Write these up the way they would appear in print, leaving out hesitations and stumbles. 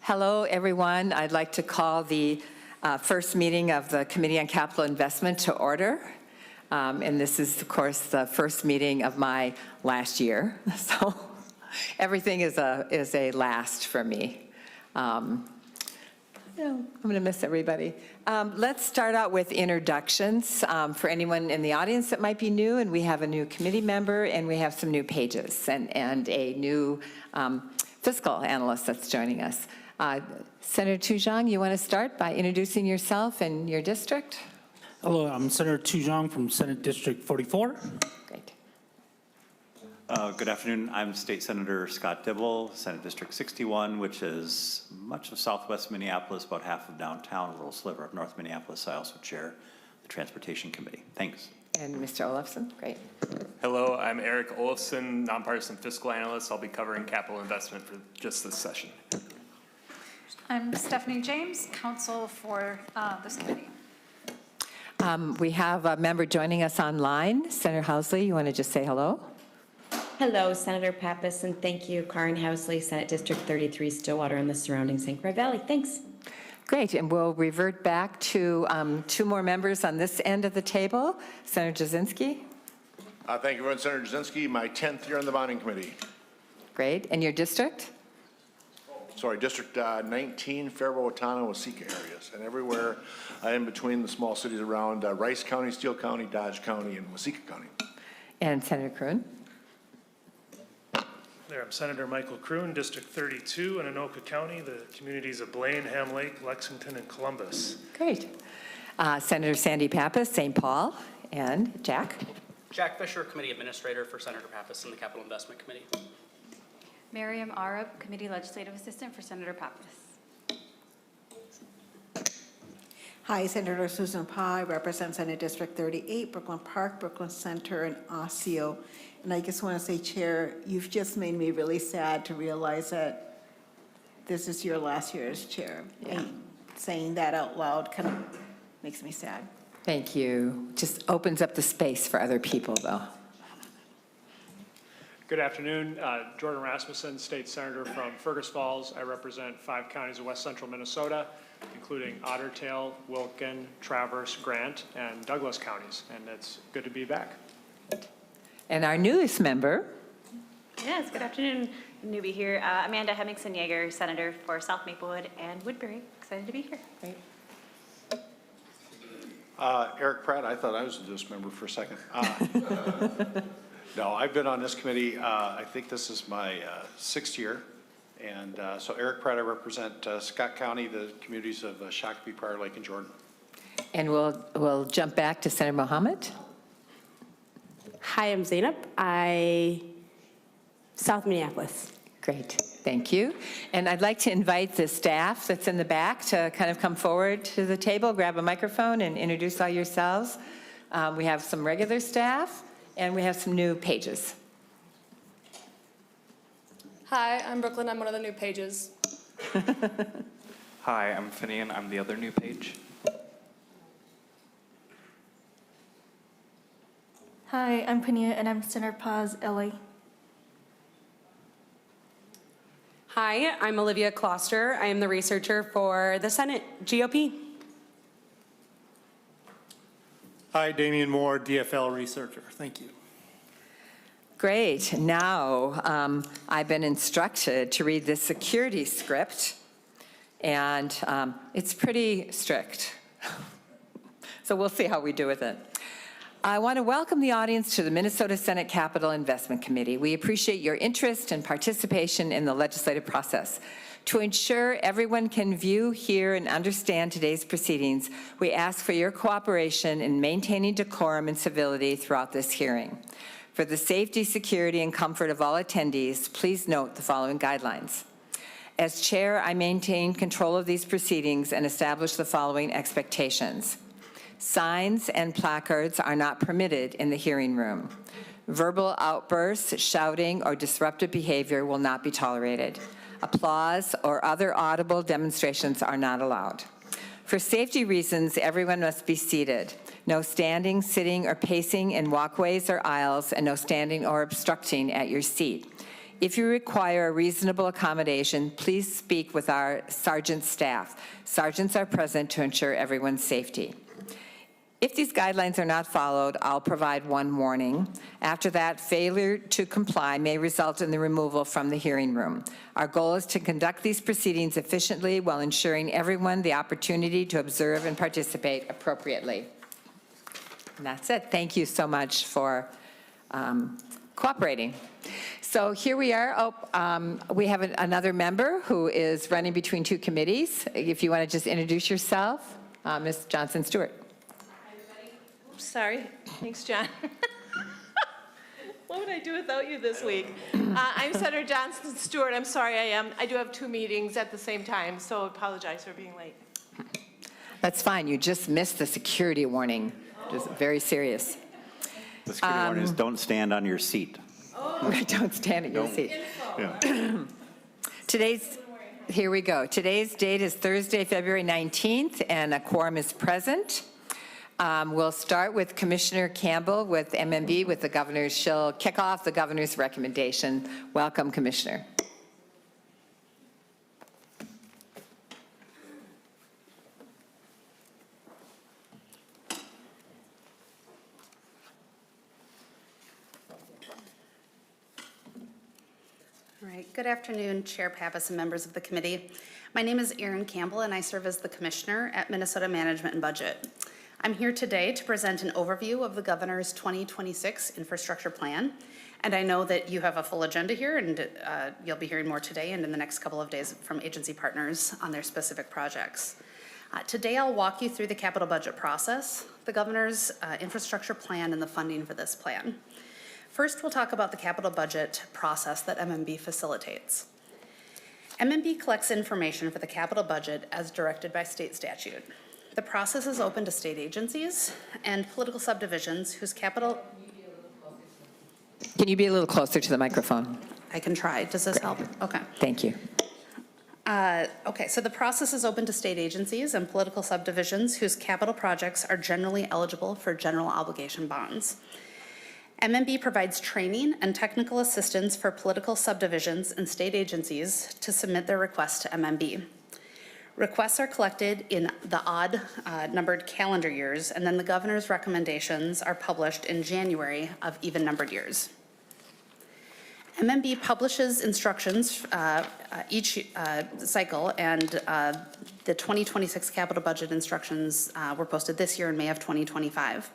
Hello, everyone. I'd like to call the first meeting of the Committee on Capital Investment to order. And this is, of course, the first meeting of my last year. So everything is a last for me. I'm going to miss everybody. Let's start out with introductions for anyone in the audience that might be new. And we have a new committee member, and we have some new pages and a new fiscal analyst that's joining us. Senator Tuzhang, you want to start by introducing yourself and your district? Hello, I'm Senator Tuzhang from Senate District 44. Great. Good afternoon. I'm State Senator Scott Dibble, Senate District 61, which is much of southwest Minneapolis, about half of downtown, a little sliver of North Minneapolis. I also chair the Transportation Committee. Thanks. And Mr. Olofsson, great. Hello, I'm Eric Olofsson, nonpartisan fiscal analyst. I'll be covering capital investment for just this session. I'm Stephanie James, counsel for this committee. We have a member joining us online. Senator Housley, you want to just say hello? Hello, Senator Pappas, and thank you, Karen Housley, Senate District 33, Stillwater and the surrounding St. Croix Valley. Thanks. Great, and we'll revert back to two more members on this end of the table. Senator Jasinski. Thank you, Senator Jasinski. My 10th year on the bonding committee. Great, and your district? Sorry, District 19, Faribault, Watana, Waseca areas, and everywhere in between the small cities around Rice County, Steele County, Dodge County, and Waseca County. And Senator Kroon. There, I'm Senator Michael Kroon, District 32 in Anoka County, the communities of Blaine, Ham Lake, Lexington, and Columbus. Great. Senator Sandy Pappas, St. Paul, and Jack. Jack Fisher, Committee Administrator for Senator Pappas in the Capital Investment Committee. Miriam Arab, Committee Legislative Assistant for Senator Pappas. Hi, Senator Susan Pai, represent Senate District 38, Brooklyn Park, Brooklyn Center, and Osseo. And I just want to say, Chair, you've just made me really sad to realize that this is your last year as chair. Yeah. And saying that out loud kind of makes me sad. Thank you. Just opens up the space for other people, though. Good afternoon. Jordan Rasmussen, State Senator from Fergus Falls. I represent 5 counties of west central Minnesota, including Otter Tail, Wilkin, Traverse, Grant, and Douglas counties. And it's good to be back. And our newest member. Yes, good afternoon, newbie here. Amanda Hemmingson-Yeager, Senator for South Maplewood and Woodbury. Excited to be here. Great. Eric Pratt, I thought I was the newest member for a second. No, I've been on this committee, I think this is my 6th year. And so Eric Pratt, I represent Scott County, the communities of Shakopee, Prior Lake, and Jordan. And we'll jump back to Senator Mohammed. Hi, I'm Zainab. South Minneapolis. Great, thank you. And I'd like to invite the staff that's in the back to kind of come forward to the table, grab a microphone, and introduce all yourselves. We have some regular staff, and we have some new pages. Hi, I'm Brooklyn. I'm one of the new pages. Hi, I'm Finian. I'm the other new page. Hi, I'm Pania, and I'm Senator Paz, LA. Hi, I'm Olivia Kloster. I am the researcher for the Senate GOP. Hi, Damian Moore, DFL researcher. Thank you. Great. Now, I've been instructed to read the security script, and it's pretty strict. So we'll see how we do with it. I want to welcome the audience to the Minnesota Senate Capital Investment Committee. We appreciate your interest and participation in the legislative process. To ensure everyone can view, hear, and understand today's proceedings, we ask for your cooperation in maintaining decorum and civility throughout this hearing. For the safety, security, and comfort of all attendees, please note the following guidelines. As chair, I maintain control of these proceedings and establish the following expectations. Signs and placards are not permitted in the hearing room. Verbal outbursts, shouting, or disruptive behavior will not be tolerated. Applause or other audible demonstrations are not allowed. For safety reasons, everyone must be seated. No standing, sitting, or pacing in walkways or aisles, and no standing or obstructing at your seat. If you require a reasonable accommodation, please speak with our sergeant staff. Sergeants are present to ensure everyone's safety. If these guidelines are not followed, I'll provide one warning. After that, failure to comply may result in the removal from the hearing room. Our goal is to conduct these proceedings efficiently while ensuring everyone the opportunity to observe and participate appropriately. And that's it. Thank you so much for cooperating. So here we are. We have another member who is running between two committees. If you want to just introduce yourself, Ms. Johnson-Stewart. Sorry. Thanks, John. What would I do without you this week? I'm Senator Johnson Stewart. I'm sorry, I do have two meetings at the same time, so I apologize for being late. That's fine. You just missed the security warning. It is very serious. The security warning is don't stand on your seat. Don't stand in your seat. Yeah. Here we go. Today's date is Thursday, February 19th, and a quorum is present. We'll start with Commissioner Campbell with MMB with the governor's. She'll kick off the governor's recommendation. Welcome, Commissioner. All right, good afternoon, Chair Pappas and members of the committee. My name is Erin Campbell, and I serve as the Commissioner at Minnesota Management and Budget. I'm here today to present an overview of the Governor's 2026 infrastructure plan, and I know that you have a full agenda here, and you'll be hearing more today and in the next couple of days from agency partners on their specific projects. Today, I'll walk you through the capital budget process, the Governor's infrastructure plan, and the funding for this plan. First, we'll talk about the capital budget process that MMB facilitates. MMB collects information for the capital budget as directed by state statute. The process is open to state agencies and political subdivisions whose capital... Can you be a little closer to the microphone? I can try. Does this help? Okay. Thank you. Okay, so the process is open to state agencies and political subdivisions whose capital projects are generally eligible for general obligation bonds. MMB provides training and technical assistance for political subdivisions and state agencies to submit their requests to MMB. Requests are collected in the odd numbered calendar years, and then the governor's recommendations are published in January of even numbered years. MMB publishes instructions each cycle, and the 2026 capital budget instructions were posted this year in May of 2025.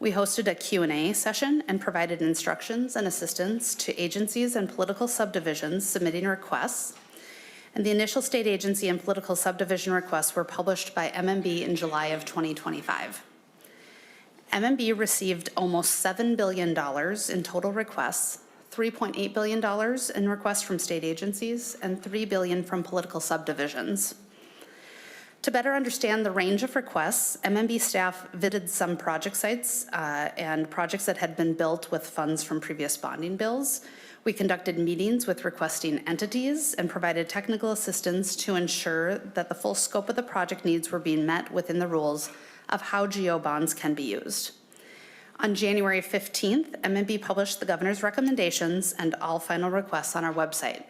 We hosted a Q&A session and provided instructions and assistance to agencies and political subdivisions submitting requests. And the initial state agency and political subdivision requests were published by MMB in July of 2025. MMB received almost $7 billion in total requests, $3.8 billion in requests from state agencies, and $3 billion from political subdivisions. To better understand the range of requests, MMB staff visited some project sites and projects that had been built with funds from previous bonding bills. We conducted meetings with requesting entities and provided technical assistance to ensure that the full scope of the project needs were being met within the rules of how GO bonds can be used. On January 15th, MMB published the governor's recommendations and all final requests on our website.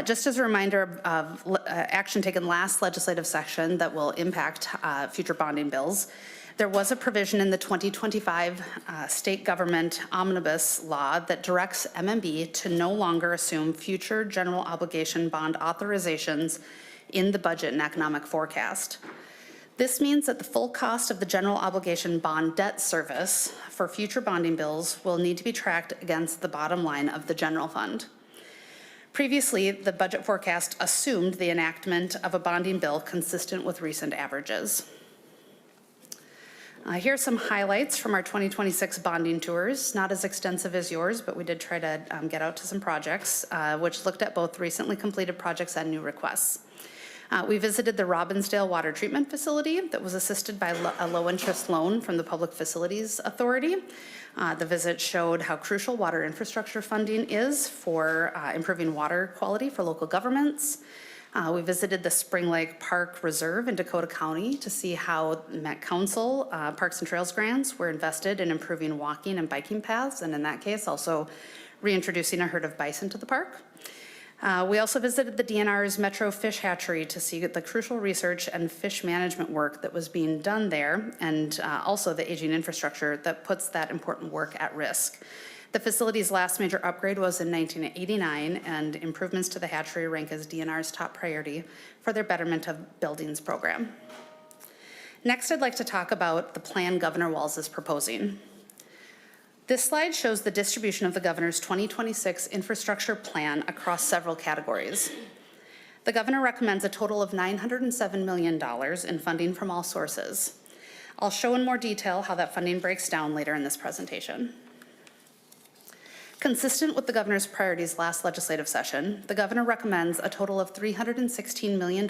Just as a reminder of action taken last legislative session that will impact future bonding bills, there was a provision in the 2025 state government omnibus law that directs MMB to no longer assume future general obligation bond authorizations in the budget and economic forecast. This means that the full cost of the general obligation bond debt service for future bonding bills will need to be tracked against the bottom line of the general fund. Previously, the budget forecast assumed the enactment of a bonding bill consistent with recent averages. Here are some highlights from our 2026 bonding tours, not as extensive as yours, but we did try to get out to some projects, which looked at both recently completed projects and new requests. We visited the Robbinsdale Water Treatment Facility that was assisted by a low-interest loan from the Public Facilities Authority. The visit showed how crucial water infrastructure funding is for improving water quality for local governments. We visited the Spring Lake Park Reserve in Dakota County to see how Met Council Parks and Trails grants were invested in improving walking and biking paths, and in that case also reintroducing a herd of bison to the park. We also visited the DNR's Metro Fish Hatchery to see the crucial research and fish management work that was being done there, and also the aging infrastructure that puts that important work at risk. The facility's last major upgrade was in 1989, and improvements to the hatchery rank as DNR's top priority for their Betterment of Buildings program. Next, I'd like to talk about the plan Governor Walz is proposing. This slide shows the distribution of the governor's 2026 infrastructure plan across several categories. The governor recommends a total of $907 million in funding from all sources. I'll show in more detail how that funding breaks down later in this presentation. Consistent with the governor's priorities last legislative session, the governor recommends a total of $316 million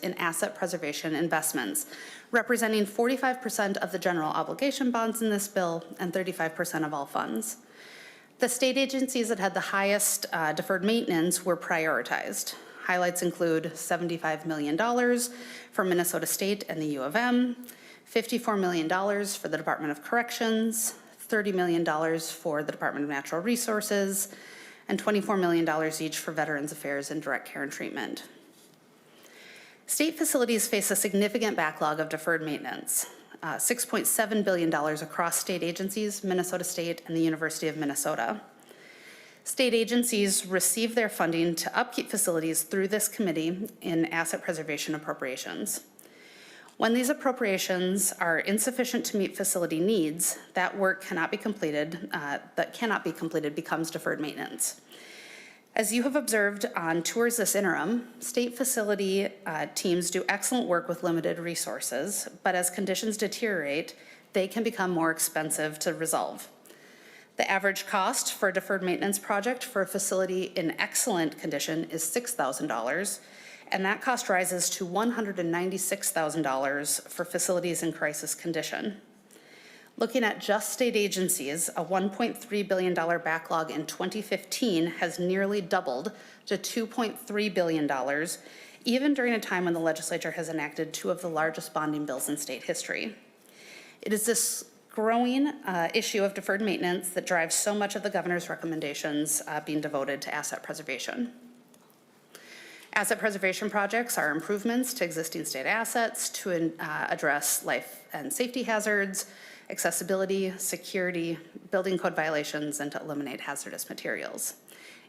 in asset preservation investments, representing 45% of the general obligation bonds in this bill and 35% of all funds. The state agencies that had the highest deferred maintenance were prioritized. Highlights include $75 million for Minnesota State and the U of M, $54 million for the Department of Corrections, $30 million for the Department of Natural Resources, and $24 million each for Veterans Affairs and Direct Care and Treatment. State facilities face a significant backlog of deferred maintenance, $6.7 billion across state agencies, Minnesota State, and the University of Minnesota. State agencies receive their funding to upkeep facilities through this committee in asset preservation appropriations. When these appropriations are insufficient to meet facility needs, that work cannot be completed, becomes deferred maintenance. As you have observed on tours this interim, state facility teams do excellent work with limited resources, but as conditions deteriorate, they can become more expensive to resolve. The average cost for a deferred maintenance project for a facility in excellent condition is $6,000, and that cost rises to $196,000 for facilities in crisis condition. Looking at just state agencies, a $1.3 billion backlog in 2015 has nearly doubled to $2.3 billion, even during a time when the legislature has enacted two of the largest bonding bills in state history. It is this growing issue of deferred maintenance that drives so much of the governor's recommendations being devoted to asset preservation. Asset preservation projects are improvements to existing state assets to address life and safety hazards, accessibility, security, building code violations, and to eliminate hazardous materials.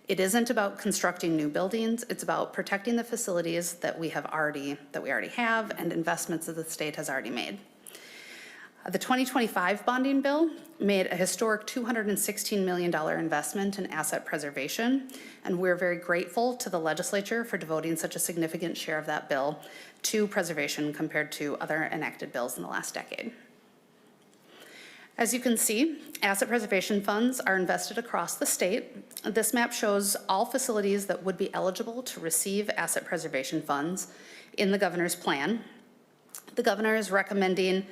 It isn't about constructing new buildings, it's about protecting the facilities that we already have and investments that the state has already made. The 2025 bonding bill made a historic $216 million investment in asset preservation, and we're very grateful to the legislature for devoting such a significant share of that bill to preservation compared to other enacted bills in the last decade. As you can see, asset preservation funds are invested across the state. This map shows all facilities that would be eligible to receive asset preservation funds in the governor's plan. The governor is recommending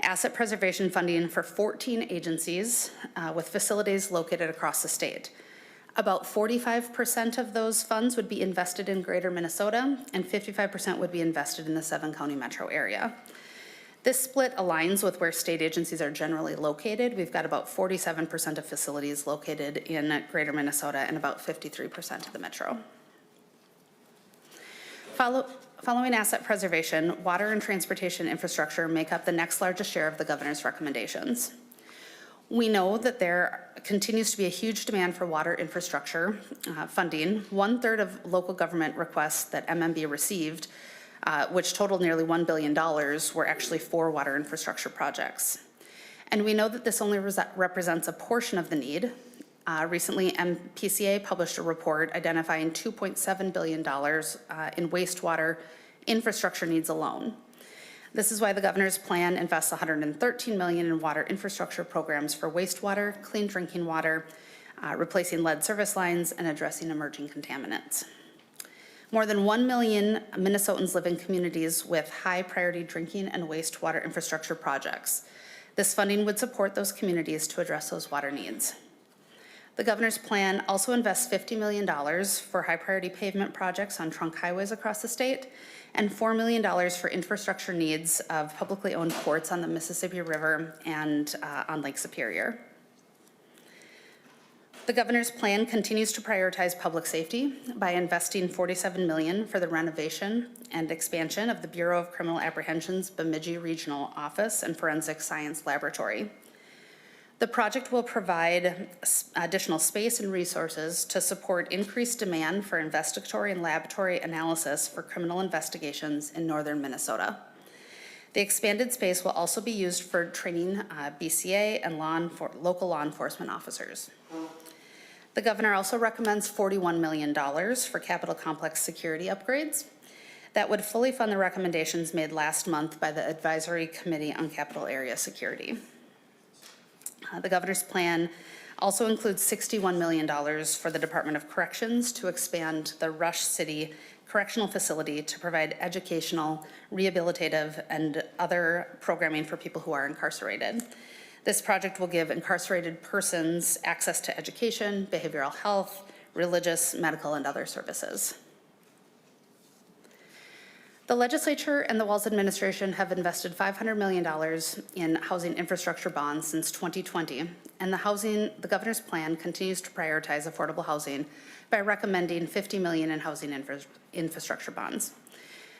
asset preservation funding for 14 agencies with facilities located across the state. About 45% of those funds would be invested in Greater Minnesota, and 55% would be invested in the 7-county metro area. This split aligns with where state agencies are generally located. We've got about 47% of facilities located in Greater Minnesota and about 53% of the metro. Following asset preservation, water and transportation infrastructure make up the next largest share of the governor's recommendations. We know that there continues to be a huge demand for water infrastructure funding. 1/3 of local government requests that MMB received, which totaled nearly $1 billion, were actually for water infrastructure projects. And we know that this only represents a portion of the need. Recently, MPCA published a report identifying $2.7 billion in wastewater infrastructure needs alone. This is why the governor's plan invests $113 million in water infrastructure programs for wastewater, clean drinking water, replacing lead service lines, and addressing emerging contaminants. More than 1 million Minnesotans live in communities with high priority drinking and wastewater infrastructure projects. This funding would support those communities to address those water needs. The governor's plan also invests $50 million for high priority pavement projects on trunk highways across the state and $4 million for infrastructure needs of publicly owned ports on the Mississippi River and on Lake Superior. The governor's plan continues to prioritize public safety by investing $47 million for the renovation and expansion of the Bureau of Criminal Apprehension's Bemidji Regional Office and Forensic Science Laboratory. The project will provide additional space and resources to support increased demand for investigatory and laboratory analysis for criminal investigations in northern Minnesota. The expanded space will also be used for training BCA and local law enforcement officers. The governor also recommends $41 million for Capitol Complex security upgrades that would fully fund the recommendations made last month by the Advisory Committee on Capital Area Security. The governor's plan also includes $61 million for the Department of Corrections to expand the Rush City Correctional Facility to provide educational, rehabilitative, and other programming for people who are incarcerated. This project will give incarcerated persons access to education, behavioral health, religious, medical, and other services. The legislature and the Walz administration have invested $500 million in housing infrastructure bonds since 2020, and the governor's plan continues to prioritize affordable housing by recommending $50 million in housing infrastructure bonds.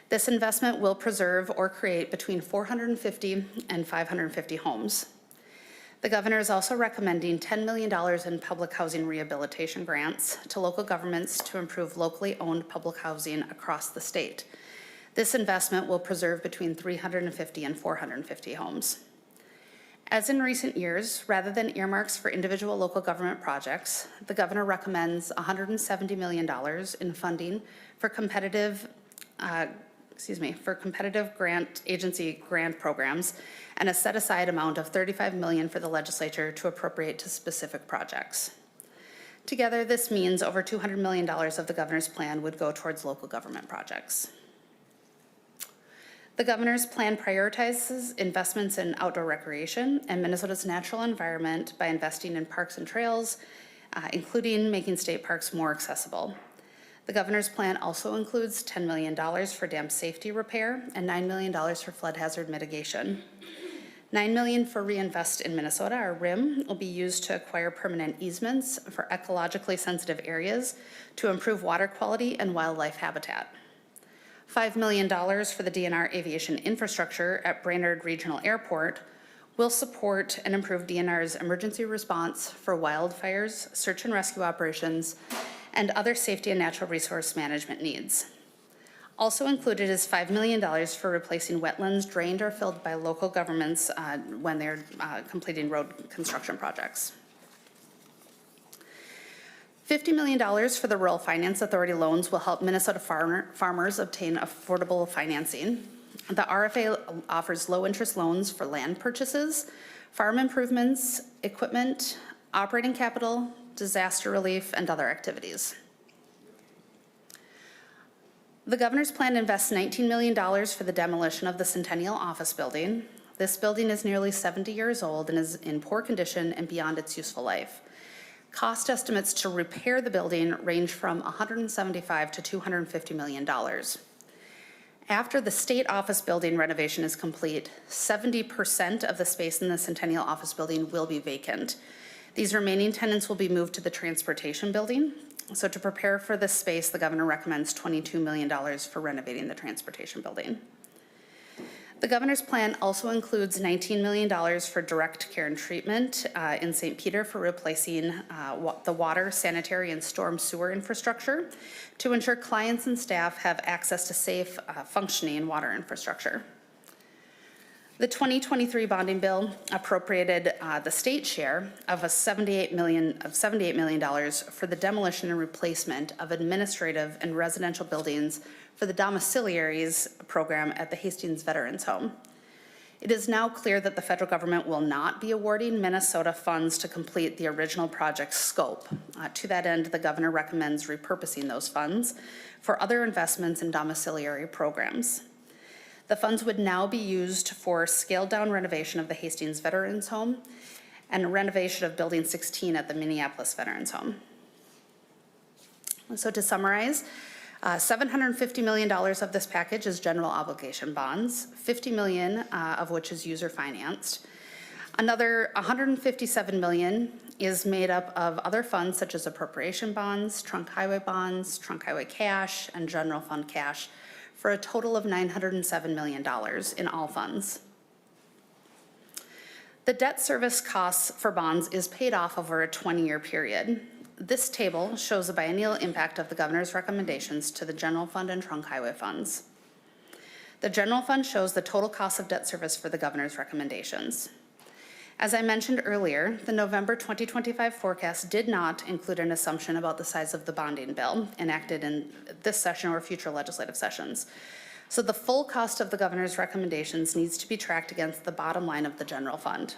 This investment will preserve or create between 450 and 550 homes. The governor is also recommending $10 million in public housing rehabilitation grants to local governments to improve locally owned public housing across the state. This investment will preserve between 350 and 450 homes. As in recent years, rather than earmarks for individual local government projects, the governor recommends $170 million in funding for competitive agency grant programs and a set-aside amount of $35 million for the legislature to appropriate to specific projects. Together, this means over $200 million of the governor's plan would go towards local government projects. The governor's plan prioritizes investments in outdoor recreation and Minnesota's natural environment by investing in parks and trails, including making state parks more accessible. The governor's plan also includes $10 million for dam safety repair and $9 million for flood hazard mitigation. $9 million for Reinvest in Minnesota, or RIM, will be used to acquire permanent easements for ecologically sensitive areas to improve water quality and wildlife habitat. $5 million for the DNR aviation infrastructure at Brainerd Regional Airport will support and improve DNR's emergency response for wildfires, search and rescue operations, and other safety and natural resource management needs. Also included is $5 million for replacing wetlands drained or filled by local governments when they're completing road construction projects. $50 million for the Rural Finance Authority loans will help Minnesota farmers obtain affordable financing. The RFA offers low-interest loans for land purchases, farm improvements, equipment, operating capital, disaster relief, and other activities. The governor's plan invests $19 million for the demolition of the Centennial Office Building. This building is nearly 70 years old and is in poor condition and beyond its useful life. Cost estimates to repair the building range from $175 to $250 million. After the state office building renovation is complete, 70% of the space in the Centennial Office Building will be vacant. These remaining tenants will be moved to the Transportation Building. So to prepare for this space, the governor recommends $22 million for renovating the Transportation Building. The governor's plan also includes $19 million for direct care and treatment in St. Peter for replacing the water, sanitary, and storm sewer infrastructure to ensure clients and staff have access to safe, functioning water infrastructure. The 2023 bonding bill appropriated the state share of $78 million for the demolition and replacement of administrative and residential buildings for the domiciliaries program at the Hastings Veterans Home. It is now clear that the federal government will not be awarding Minnesota funds to complete the original project scope. To that end, the governor recommends repurposing those funds for other investments in domiciliary programs. The funds would now be used for scaled-down renovation of the Hastings Veterans Home and renovation of Building 16 at the Minneapolis Veterans Home. So to summarize, $750 million of this package is general obligation bonds, $50 million of which is user financed. Another $157 million is made up of other funds such as appropriation bonds, trunk highway cash, and general fund cash, for a total of $907 million in all funds. The debt service costs for bonds is paid off over a 20-year period. This table shows the biennial impact of the governor's recommendations to the general fund and trunk highway funds. The general fund shows the total cost of debt service for the governor's recommendations. As I mentioned earlier, the November 2025 forecast did not include an assumption about the size of the bonding bill enacted in this session or future legislative sessions. So the full cost of the governor's recommendations needs to be tracked against the bottom line of the general fund.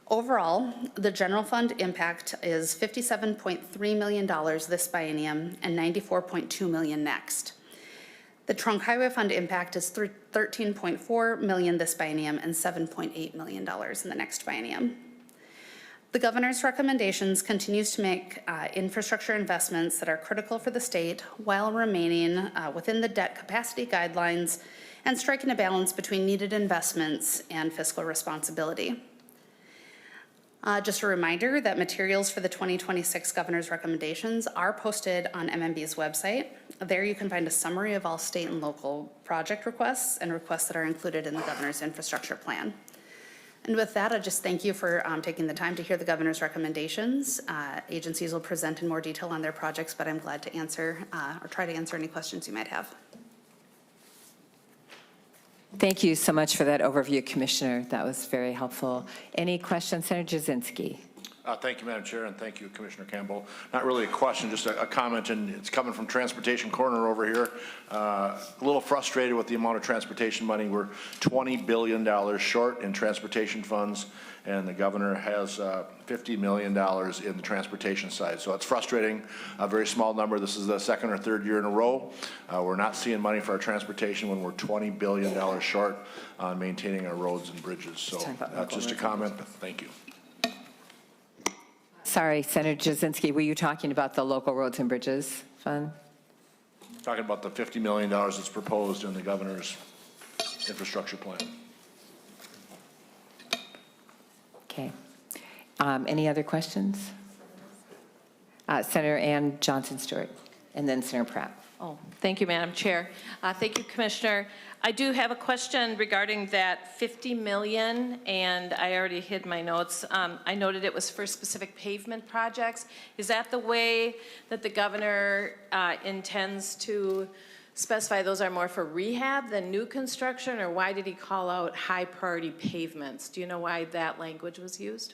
Overall, the general fund impact is $57.3 million this biennium and $94.2 million next. The trunk highway fund impact is $13.4 million this biennium and $7.8 million in the next biennium. The governor's recommendations continues to make infrastructure investments that are critical for the state while remaining within the debt capacity guidelines and striking a balance between needed investments and fiscal responsibility. Just a reminder that materials for the 2026 governor's recommendations are posted on MMB's website. There you can find a summary of all state and local project requests and requests that are included in the governor's infrastructure plan. And with that, I just thank you for taking the time to hear the governor's recommendations. Agencies will present in more detail on their projects, but I'm glad to answer or try to answer any questions you might have. Thank you so much for that overview, Commissioner. That was very helpful. Any questions, Senator Jasinski? Thank you, Madam Chair, and thank you, Commissioner Campbell. Not really a question, just a comment, and it's coming from Transportation Corner over here. A little frustrated with the amount of transportation money. We're $20 billion short in transportation funds, and the governor has $50 million in the transportation side. So it's frustrating, a very small number. This is the second or third year in a row. We're not seeing money for our transportation when we're $20 billion short on maintaining our roads and bridges. So that's just a comment, but thank you. Sorry, Senator Jasinski, were you talking about the local roads and bridges fund? Talking about the $50 million that's proposed in the governor's infrastructure plan. Okay. Any other questions? Senator Ann Johnson Stewart, and then Senator Pratt. Oh, thank you, Madam Chair. Thank you, Commissioner. I do have a question regarding that 50 million, and I already hid my notes. I noted it was for specific pavement projects. Is that the way that the governor intends to specify those are more for rehab than new construction, or why did he call out high priority pavements? Do you know why that language was used?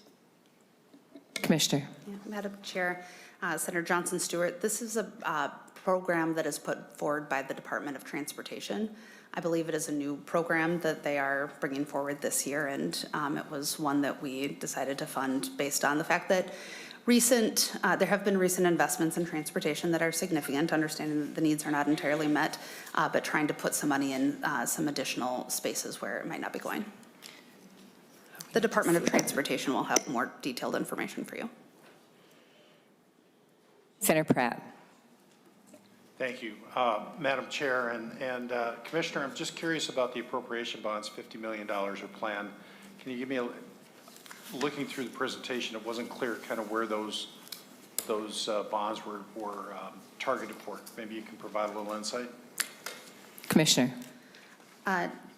Commissioner. Yeah, Madam Chair, Senator Johnson Stewart, this is a program that is put forward by the Department of Transportation. I believe it is a new program that they are bringing forward this year, and it was one that we decided to fund based on the fact that there have been recent investments in transportation that are significant, understanding that the needs are not entirely met, but trying to put some money in some additional spaces where it might not be going. The Department of Transportation will have more detailed information for you. Senator Pratt. Thank you. Madam Chair and Commissioner, I'm just curious about the appropriation bonds, $50 million are planned. Can you give me looking through the presentation, it wasn't clear kind of where those bonds were targeted for. Maybe you can provide a little insight. Commissioner.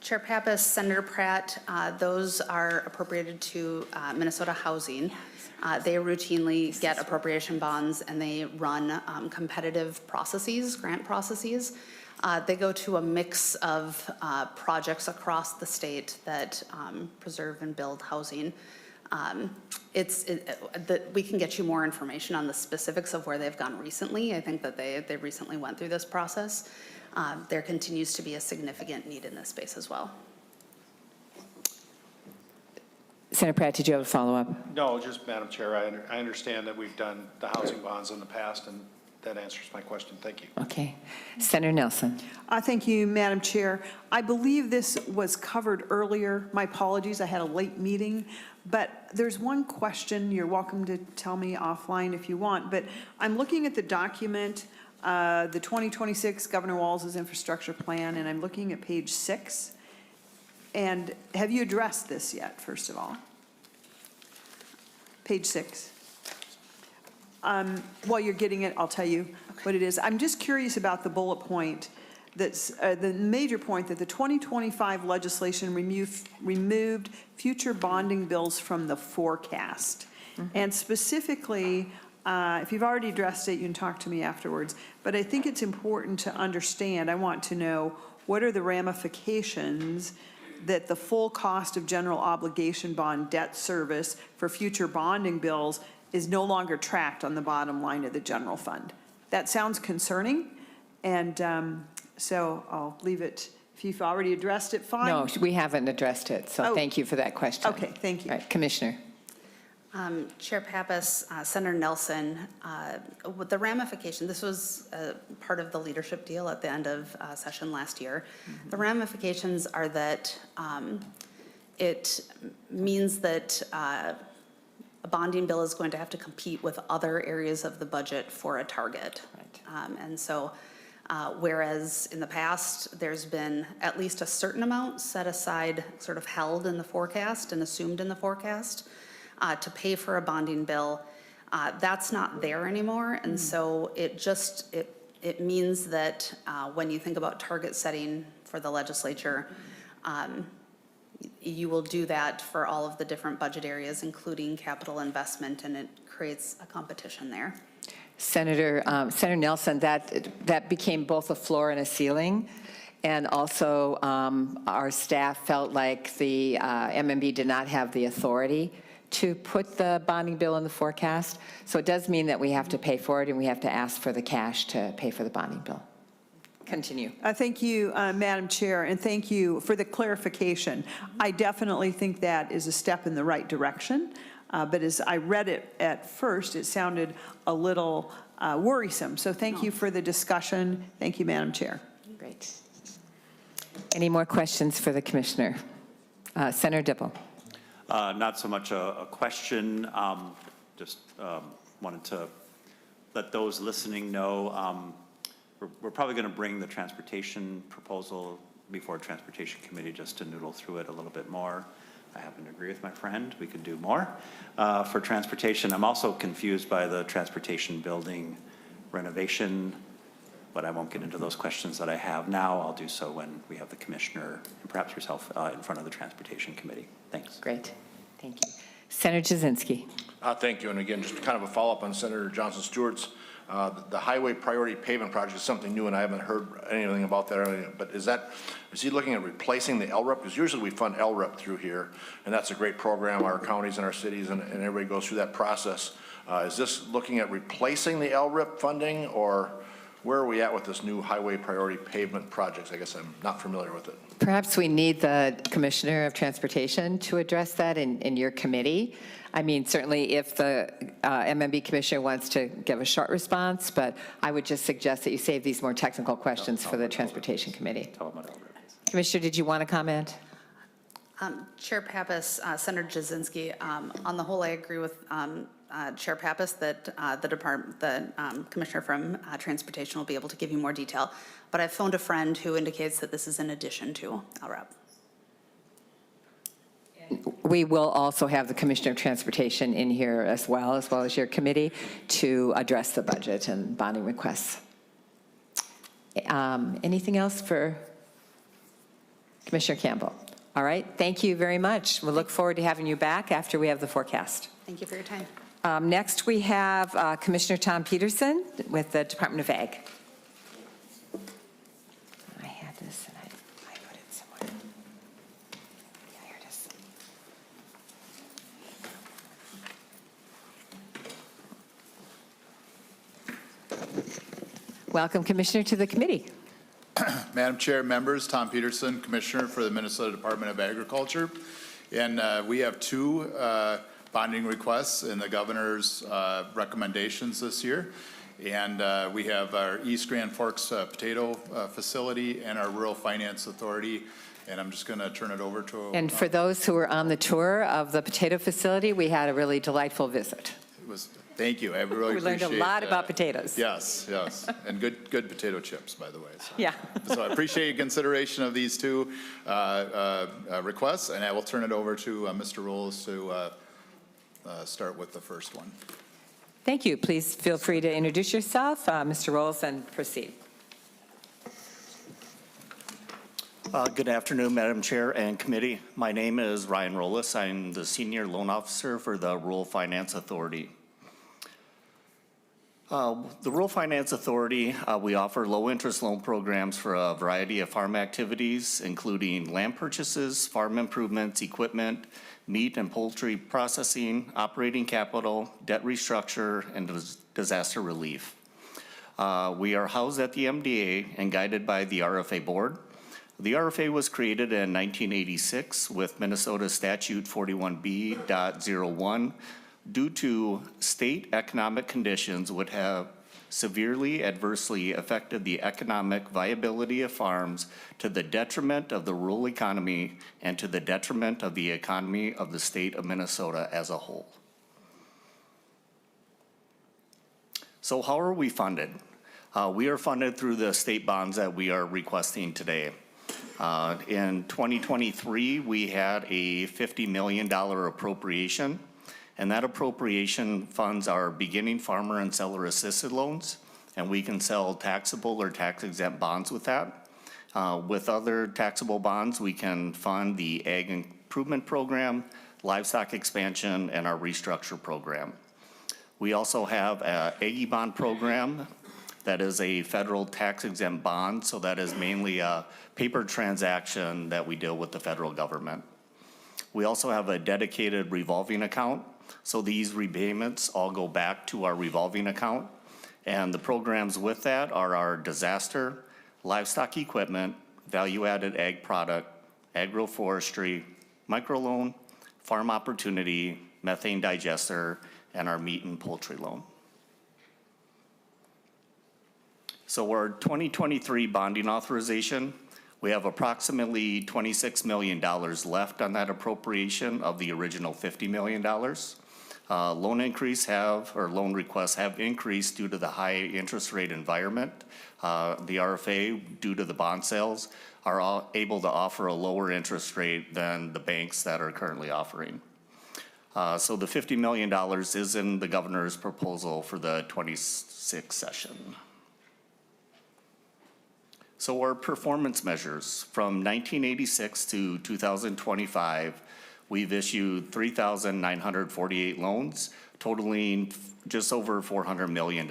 Chair Pappas, Senator Pratt, those are appropriated to Minnesota Housing. They routinely get appropriation bonds, and they run competitive processes, grant processes. They go to a mix of projects across the state that preserve and build housing. We can get you more information on the specifics of where they've gone recently. I think that they recently went through this process. There continues to be a significant need in this space as well. Senator Pratt, did you have a follow-up? No, just Madam Chair, I understand that we've done the housing bonds in the past, and that answers my question. Thank you. Okay. Senator Nelson. Thank you, Madam Chair. I believe this was covered earlier. My apologies, I had a late meeting. But there's one question, you're welcome to tell me offline if you want, but I'm looking at the document, the 2026 Governor Walz's infrastructure plan, and I'm looking at page 6. And have you addressed this yet, first of all? Page 6. While you're getting it, I'll tell you what it is. I'm just curious about the bullet point that's, the major point that the 2025 legislation removed future bonding bills from the forecast. And specifically, if you've already addressed it, you can talk to me afterwards. But I think it's important to understand, I want to know, what are the ramifications that the full cost of general obligation bond debt service for future bonding bills is no longer tracked on the bottom line of the general fund? That sounds concerning, and so I'll leave it. If you've already addressed it, fine. No, we haven't addressed it, so thank you for that question. Okay, thank you. All right, Commissioner. Chair Pappas, Senator Nelson, with the ramification, this was part of the leadership deal at the end of session last year. The ramifications are that it means that a bonding bill is going to have to compete with other areas of the budget for a target. And so whereas in the past, there's been at least a certain amount set aside, sort of held in the forecast and assumed in the forecast, to pay for a bonding bill, that's not there anymore. And so it means that when you think about target setting for the legislature, you will do that for all of the different budget areas, including capital investment, and it creates a competition there. Senator Nelson, that became both a floor and a ceiling. And also, our staff felt like the MMB did not have the authority to put the bonding bill in the forecast. So it does mean that we have to pay for it, and we have to ask for the cash to pay for the bonding bill. Continue. Thank you, Madam Chair, and thank you for the clarification. I definitely think that is a step in the right direction, but as I read it at first, it sounded a little worrisome. So thank you for the discussion. Thank you, Madam Chair. Great. Any more questions for the Commissioner? Senator Dibble. Not so much a question, just wanted to let those listening know we're probably going to bring the transportation proposal before Transportation Committee just to noodle through it a little bit more. I happen to agree with my friend. We could do more for transportation. I'm also confused by the transportation building renovation, but I won't get into those questions that I have now. I'll do so when we have the Commissioner and perhaps yourself in front of the Transportation Committee. Thanks. Great. Thank you. Senator Jasinski. Thank you. And again, just kind of a follow-up on Senator Johnson Stewart's. The highway priority pavement project is something new, and I haven't heard anything about that. But is he looking at replacing the LRIP? Because usually we fund LRIP through here, and that's a great program. Our counties and our cities and everybody goes through that process. Is this looking at replacing the LRIP funding, or where are we at with this new highway priority pavement projects? I guess I'm not familiar with it. Perhaps we need the Commissioner of Transportation to address that in your committee. I mean, certainly if the MMB Commissioner wants to give a short response, but I would just suggest that you save these more technical questions for the Transportation Committee. Commissioner, did you want to comment? Chair Pappas, Senator Jasinski, on the whole, I agree with Chair Pappas that the Commissioner from Transportation will be able to give you more detail. But I've phoned a friend who indicates that this is in addition to LRIP. We will also have the Commissioner of Transportation in here as well as your committee, to address the budget and bonding requests. Anything else for Commissioner Campbell? All right, thank you very much. We'll look forward to having you back after we have the forecast. Thank you for your time. Next, we have Commissioner Tom Peterson with the Department of Ag. I had this and I put it somewhere. Yeah, here it is. Welcome, Commissioner, to the committee. Madam Chair, members, Tom Peterson, Commissioner for the Minnesota Department of Agriculture. And we have two bonding requests in the governor's recommendations this year. And we have our East Grand Forks potato facility and our Rural Finance Authority. And I'm just going to turn it over to. And for those who were on the tour of the potato facility, we had a really delightful visit. It was. Thank you. I really We learned a lot about potatoes. Yes, yes, and good potato chips, by the way. So. Yeah. So I appreciate your consideration of these two requests, and I will turn it over to Mr. Rolls to start with the first one. Thank you. Please feel free to introduce yourself, Mr. Rolls, and proceed. Good afternoon, Madam Chair and committee. My name is Ryan Rollis. I'm the Senior Loan Officer for the Rural Finance Authority. The Rural Finance Authority, we offer low-interest loan programs for a variety of farm activities, including land purchases, farm improvements, equipment, meat and poultry processing, operating capital, debt restructure, and disaster relief. We are housed at the MDA and guided by the RFA Board. The RFA was created in 1986 with Minnesota Statute 41B.01 due to state economic conditions would have severely adversely affected the economic viability of farms to the detriment of the rural economy and to the detriment of the economy of the state of Minnesota as a whole. So how are we funded? We are funded through the state bonds that we are requesting today. In 2023, we had a $50 million appropriation, and that appropriation funds our beginning farmer and seller assisted loans, and we can sell taxable or tax-exempt bonds with that. With other taxable bonds, we can fund the Ag Improvement Program, livestock expansion, and our restructure program. We also have an Aggie Bond program that is a federal tax-exempt bond, so that is mainly a paper transaction that we deal with the federal government. We also have a dedicated revolving account, so these repayments all go back to our revolving account. And the programs with that are our disaster, livestock equipment, value-added ag product, agroforestry, microloan, farm opportunity, methane digester, and our meat and poultry loan. So our 2023 bonding authorization, we have approximately $26 million left on that appropriation of the original $50 million. Loan requests have increased due to the high interest rate environment. The RFA, due to the bond sales, are all able to offer a lower interest rate than the banks that are currently offering. So the $50 million is in the governor's proposal for the 26th session. So our performance measures from 1986 to 2025, we've issued 3,948 loans totaling just over $400 million.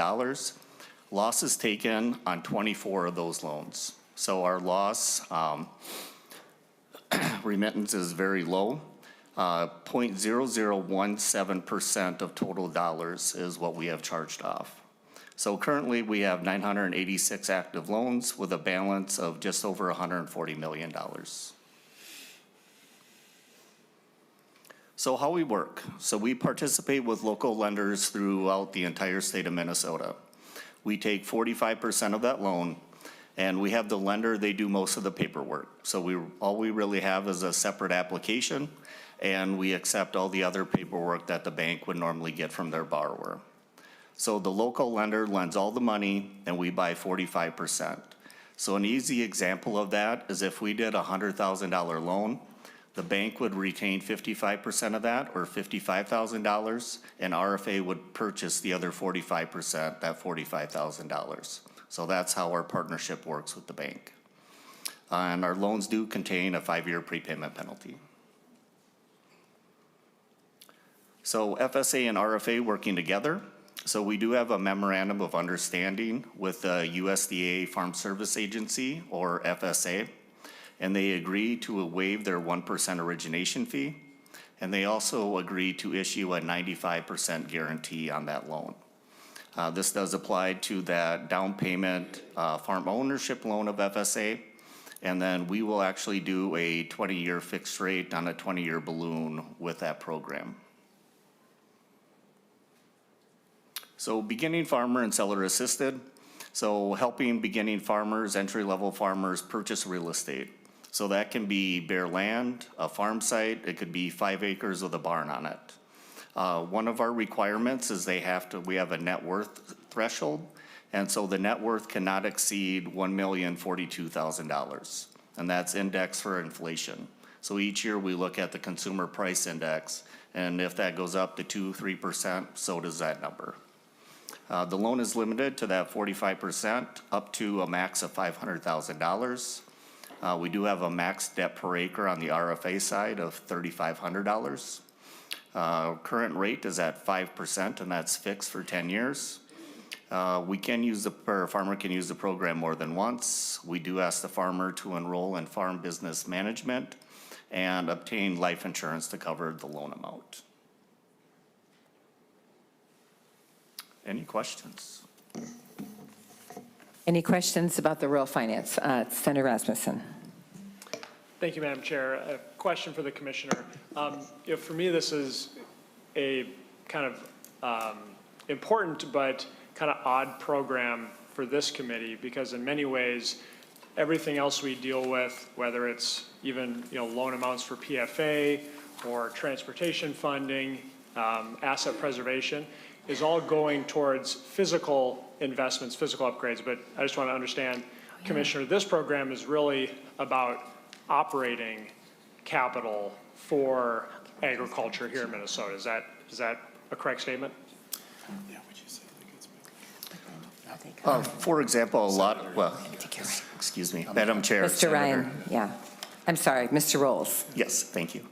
Losses taken on 24 of those loans. So our loss remittance is very low. 0.0017% of total dollars is what we have charged off. So currently we have 986 active loans with a balance of just over $140 million. So how we work. So we participate with local lenders throughout the entire state of Minnesota. We take 45% of that loan, and we have the lender, they do most of the paperwork. So all we really have is a separate application, and we accept all the other paperwork that the bank would normally get from their borrower. So the local lender lends all the money, and we buy 45%. So an easy example of that is if we did a $100,000 loan, the bank would retain 55% of that, or $55,000, and RFA would purchase the other 45%, that $45,000. So that's how our partnership works with the bank. And our loans do contain a 5-year prepayment penalty. So FSA and RFA working together. So we do have a memorandum of understanding with the USDA Farm Service Agency, or FSA, and they agree to waive their 1% origination fee, and they also agree to issue a 95% guarantee on that loan. This does apply to that down payment farm ownership loan of FSA, and then we will actually do a 20-year fixed rate on a 20-year balloon with that program. So beginning farmer and seller assisted. So helping beginning farmers, entry-level farmers purchase real estate. So that can be bare land, a farm site, it could be 5 acres with a barn on it. One of our requirements is we have a net worth threshold, and so the net worth cannot exceed $1,042,000, and that's indexed for inflation. So each year we look at the consumer price index, And if that goes up to 2-3%, so does that number. The loan is limited to that 45% up to a max of $500,000. We do have a max debt per acre on the RFA side of $3,500. Current rate is at 5%, and that's fixed for 10 years. We can use a farmer can use the program more than once. We do ask the farmer to enroll in farm business management and obtain life insurance to cover the loan amount. Any questions? Any questions about the rural finance? Senator Rasmussen. Thank you, Madam Chair. A question for the commissioner. For me, this is a kind of important but kind of odd program for this committee, because in many ways, everything else we deal with, whether it's even loan amounts for PFA or transportation funding, asset preservation, is all going towards physical investments, physical upgrades. But I just want to understand, Commissioner, this program is really about operating capital for agriculture here in Minnesota. Is that a correct statement? For example, excuse me, Madam Chair. Mr. Ryan, yeah. I'm sorry, Mr. Rolls. Yes, thank you.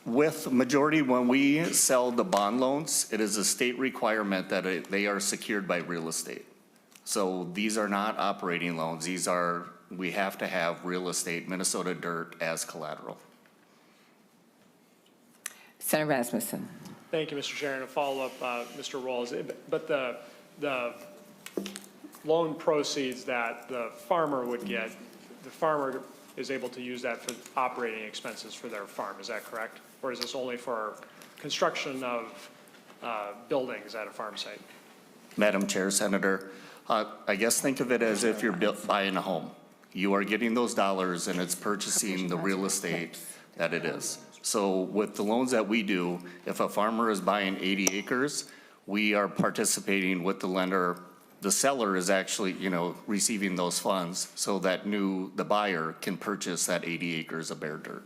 With majority, when we sell the bond loans, it is a state requirement that they are secured by real estate. So these are not operating loans. We have to have real estate, Minnesota dirt, as collateral. Senator Rasmussen. Thank you, Mr. Chair. And a follow-up, Mr. Rolls. But the loan proceeds that the farmer would get, the farmer is able to use that for operating expenses for their farm. Is that correct? Or is this only for construction of buildings at a farm site? Madam Chair, Senator, I guess think of it as if you're buying a home. You are getting those dollars and it's purchasing the real estate that it is. So with the loans that we do, if a farmer is buying 80 acres, we are participating with the lender. The seller is actually, receiving those funds so that the buyer can purchase that 80 acres of bare dirt.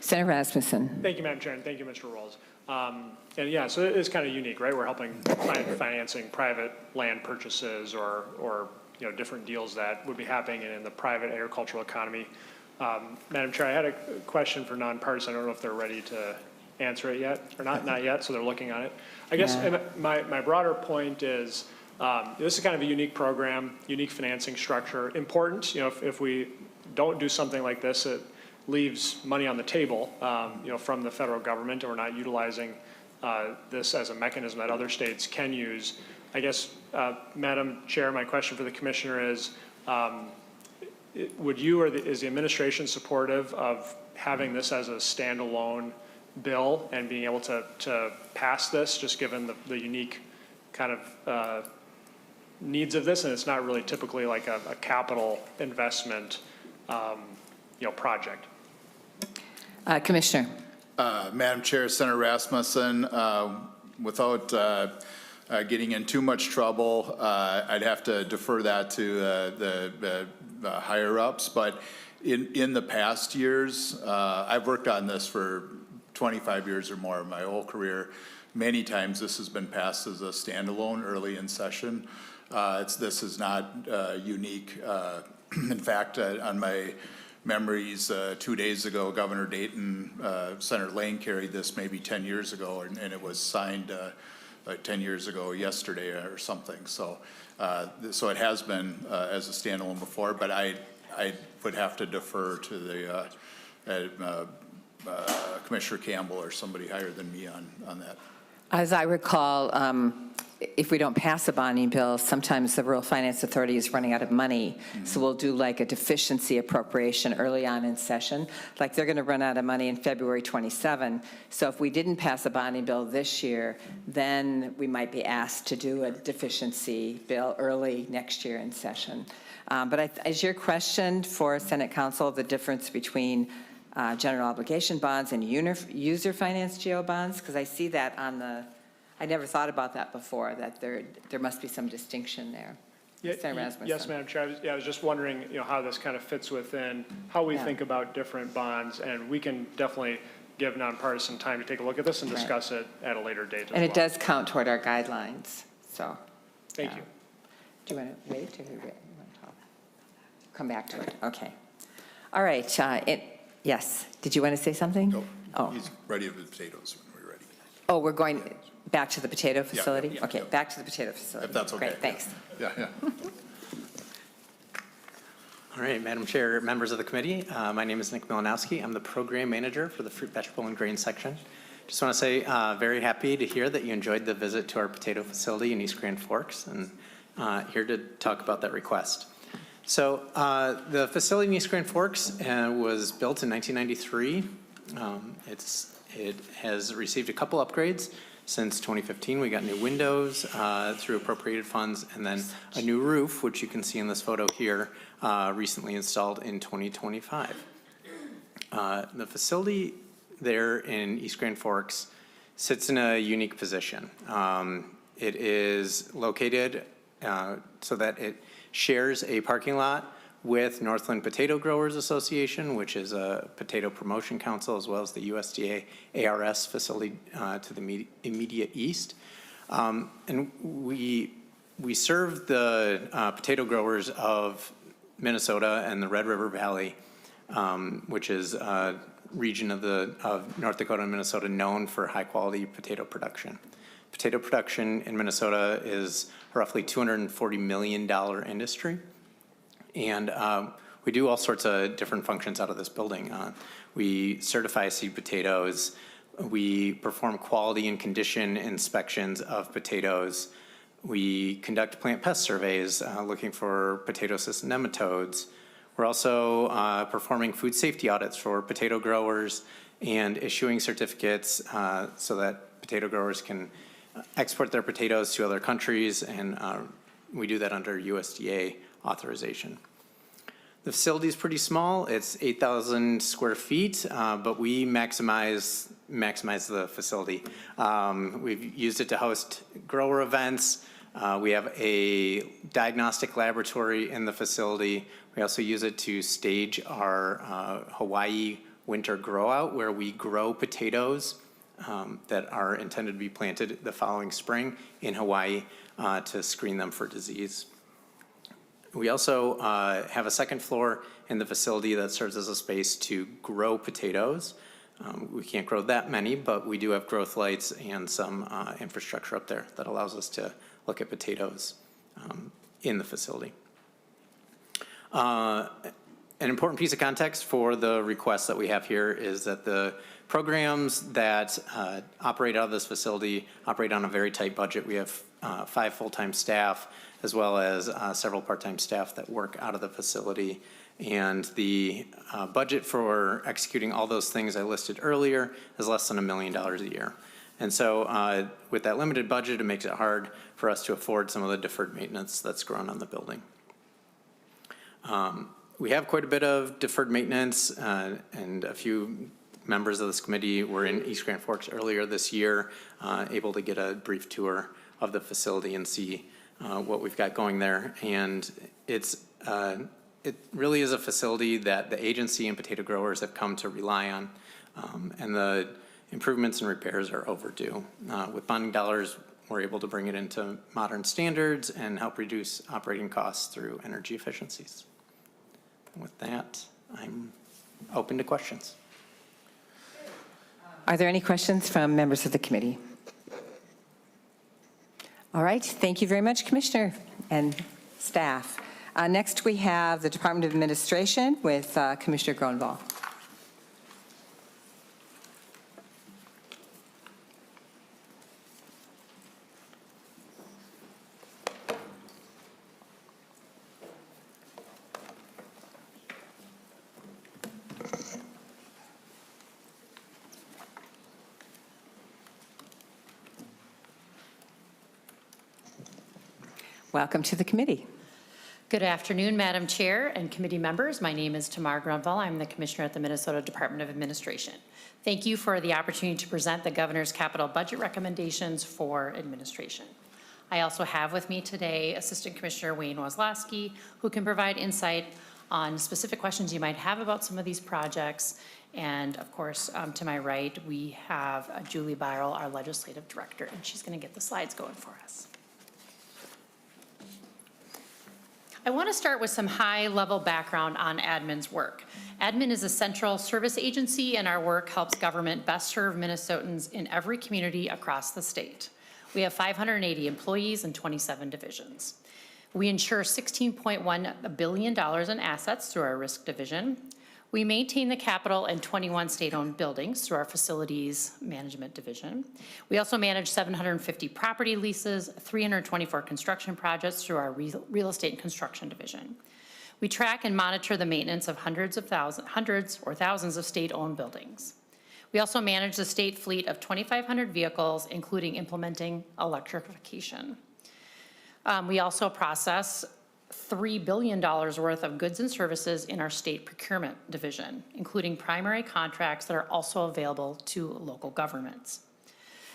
Senator Rasmussen. Thank you, Madam Chair, and thank you, Mr. Rolls. And yeah, so it is kind of unique, right? We're helping financing private land purchases or different deals that would be happening in the private agricultural economy. Madam Chair, I had a question for nonpartisan. I don't know if they're ready to answer it yet or not yet, so they're looking on it. I guess my broader point is this is kind of a unique program, unique financing structure. Important, if we don't do something like this, it leaves money on the table, from the federal government, and we're not utilizing this as a mechanism that other states can use. I guess, Madam Chair, my question for the commissioner is, would you or is the administration supportive of having this as a standalone bill and being able to pass this, just given the unique kind of needs of this, and it's not really typically like a capital investment, project? Commissioner. Madam Chair, Senator Rasmussen, without getting in too much trouble, I'd have to defer that to the higher ups. But in the past years, I've worked on this for 25 years or more of my whole career. Many times this has been passed as a standalone early in session. This is not unique. In fact, on my memories, 2 days ago, Governor Dayton, Senator Lane carried this maybe 10 years ago, and it was signed like 10 years ago yesterday or something. So it has been as a standalone before, but I would have to defer to the Commissioner Campbell or somebody higher than me on that. As I recall, if we don't pass a bonding bill, sometimes the Rural Finance Authority is running out of money. So we'll do like a deficiency appropriation early on in session. Like they're going to run out of money in February 27. So if we didn't pass a bonding bill this year, then we might be asked to do a deficiency bill early next year in session. But is your question for Senate Council the difference between general obligation bonds and user finance GO bonds? Because I see that on I never thought about that before, that there must be some distinction there. Senator Rasmussen. Yes, Madam Chair. I was just wondering, how this kind of fits within how we think about different bonds, and we can definitely give nonpartisan time to take a look at this and Right. discuss it at a later date as well. And it does count toward our guidelines, so. Thank you. Do you want to wait or you want to talk? Come back to it, okay. All right, yes, did you want to say something? Nope. Oh. He's ready with the potatoes when we're ready. Oh, we're going back to the potato Yeah, facility? yeah, Okay, yeah. back to the potato facility. If that's okay. Great, thanks. Yeah, yeah. All right, Madam Chair, members of the committee, my name is Nick Milanowski. I'm the program manager for the fruit, vegetable, and grain section. Just want to say, very happy to hear that you enjoyed the visit to our potato facility in East Grand Forks, and here to talk about that request. So the facility in East Grand Forks was built in 1993. It has received a couple upgrades since 2015. We got new windows through appropriated funds, and then a new roof, which you can see in this photo here, recently installed in 2025. The facility there in East Grand Forks sits in a unique position. It is located so that it shares a parking lot with Northland Potato Growers Association, which is a potato promotion council, as well as the USDA ARS facility to the immediate east. And we serve the potato growers of Minnesota and the Red River Valley, which is a region of North Dakota and Minnesota known for high-quality potato production. Potato production in Minnesota is roughly $240 million industry. And we do all sorts of different functions out of this building. We certify seed potatoes. We perform quality and condition inspections of potatoes. We conduct plant pest surveys looking for potato cyst nematodes. We're also performing food safety audits for potato growers and issuing certificates so that potato growers can export their potatoes to other countries, and we do that under USDA authorization. The facility is pretty small. It's 8,000 square feet, but we maximize the facility. We've used it to host grower events. We have a diagnostic laboratory in the facility. We also use it to stage our Hawaii winter grow out, where we grow potatoes that are intended to be planted the following spring in Hawaii to screen them for disease. We also have a second floor in the facility that serves as a space to grow potatoes. We can't grow that many, but we do have growth lights and some infrastructure up there that allows us to look at potatoes in the facility. An important piece of context for the request that we have here is that the programs that operate out of this facility operate on a very tight budget. We have 5 full-time staff, as well as several part-time staff that work out of the facility. And the budget for executing all those things I listed earlier is less than $1 million a year. And so with that limited budget, it makes it hard for us to afford some of the deferred maintenance that's grown on the building. We have quite a bit of deferred maintenance, and a few members of this committee were in East Grand Forks earlier this year, able to get a brief tour of the facility and see what we've got going there. And it really is a facility that the agency and potato growers have come to rely on, and the improvements and repairs are overdue. With bonding dollars, we're able to bring it into modern standards and help reduce operating costs through energy efficiencies. And with that, I'm open to questions. Are there any questions from members of the committee? All right, thank you very much, Commissioner and staff. Next, we have the Department of Administration with Commissioner Gronvall. Welcome to the committee. Good afternoon, Madam Chair and committee members. My name is Tamar Grunwald. I'm the Commissioner at the Minnesota Department of Administration. Thank you for the opportunity to present the Governor's capital budget recommendations for administration. I also have with me today Assistant Commissioner Wayne Wozlowski, who can provide insight on specific questions you might have about some of these projects. And of course, to my right, we have Julie Byrle, our legislative director, and she's going to get the slides going for us. I want to start with some high-level background on admin's work. Admin is a central service agency, and our work helps government best serve Minnesotans in every community across the state. We have 580 employees and 27 divisions. We insure $16.1 billion in assets through our risk division. We maintain the Capitol and 21 state-owned buildings through our facilities management division. We also manage 750 property leases, 324 construction projects through our real estate and construction division. We track and monitor the maintenance of hundreds or thousands of state-owned buildings. We also manage the state fleet of 2,500 vehicles, including implementing electrification. We also process $3 billion worth of goods and services in our state procurement division, including primary contracts that are also available to local governments.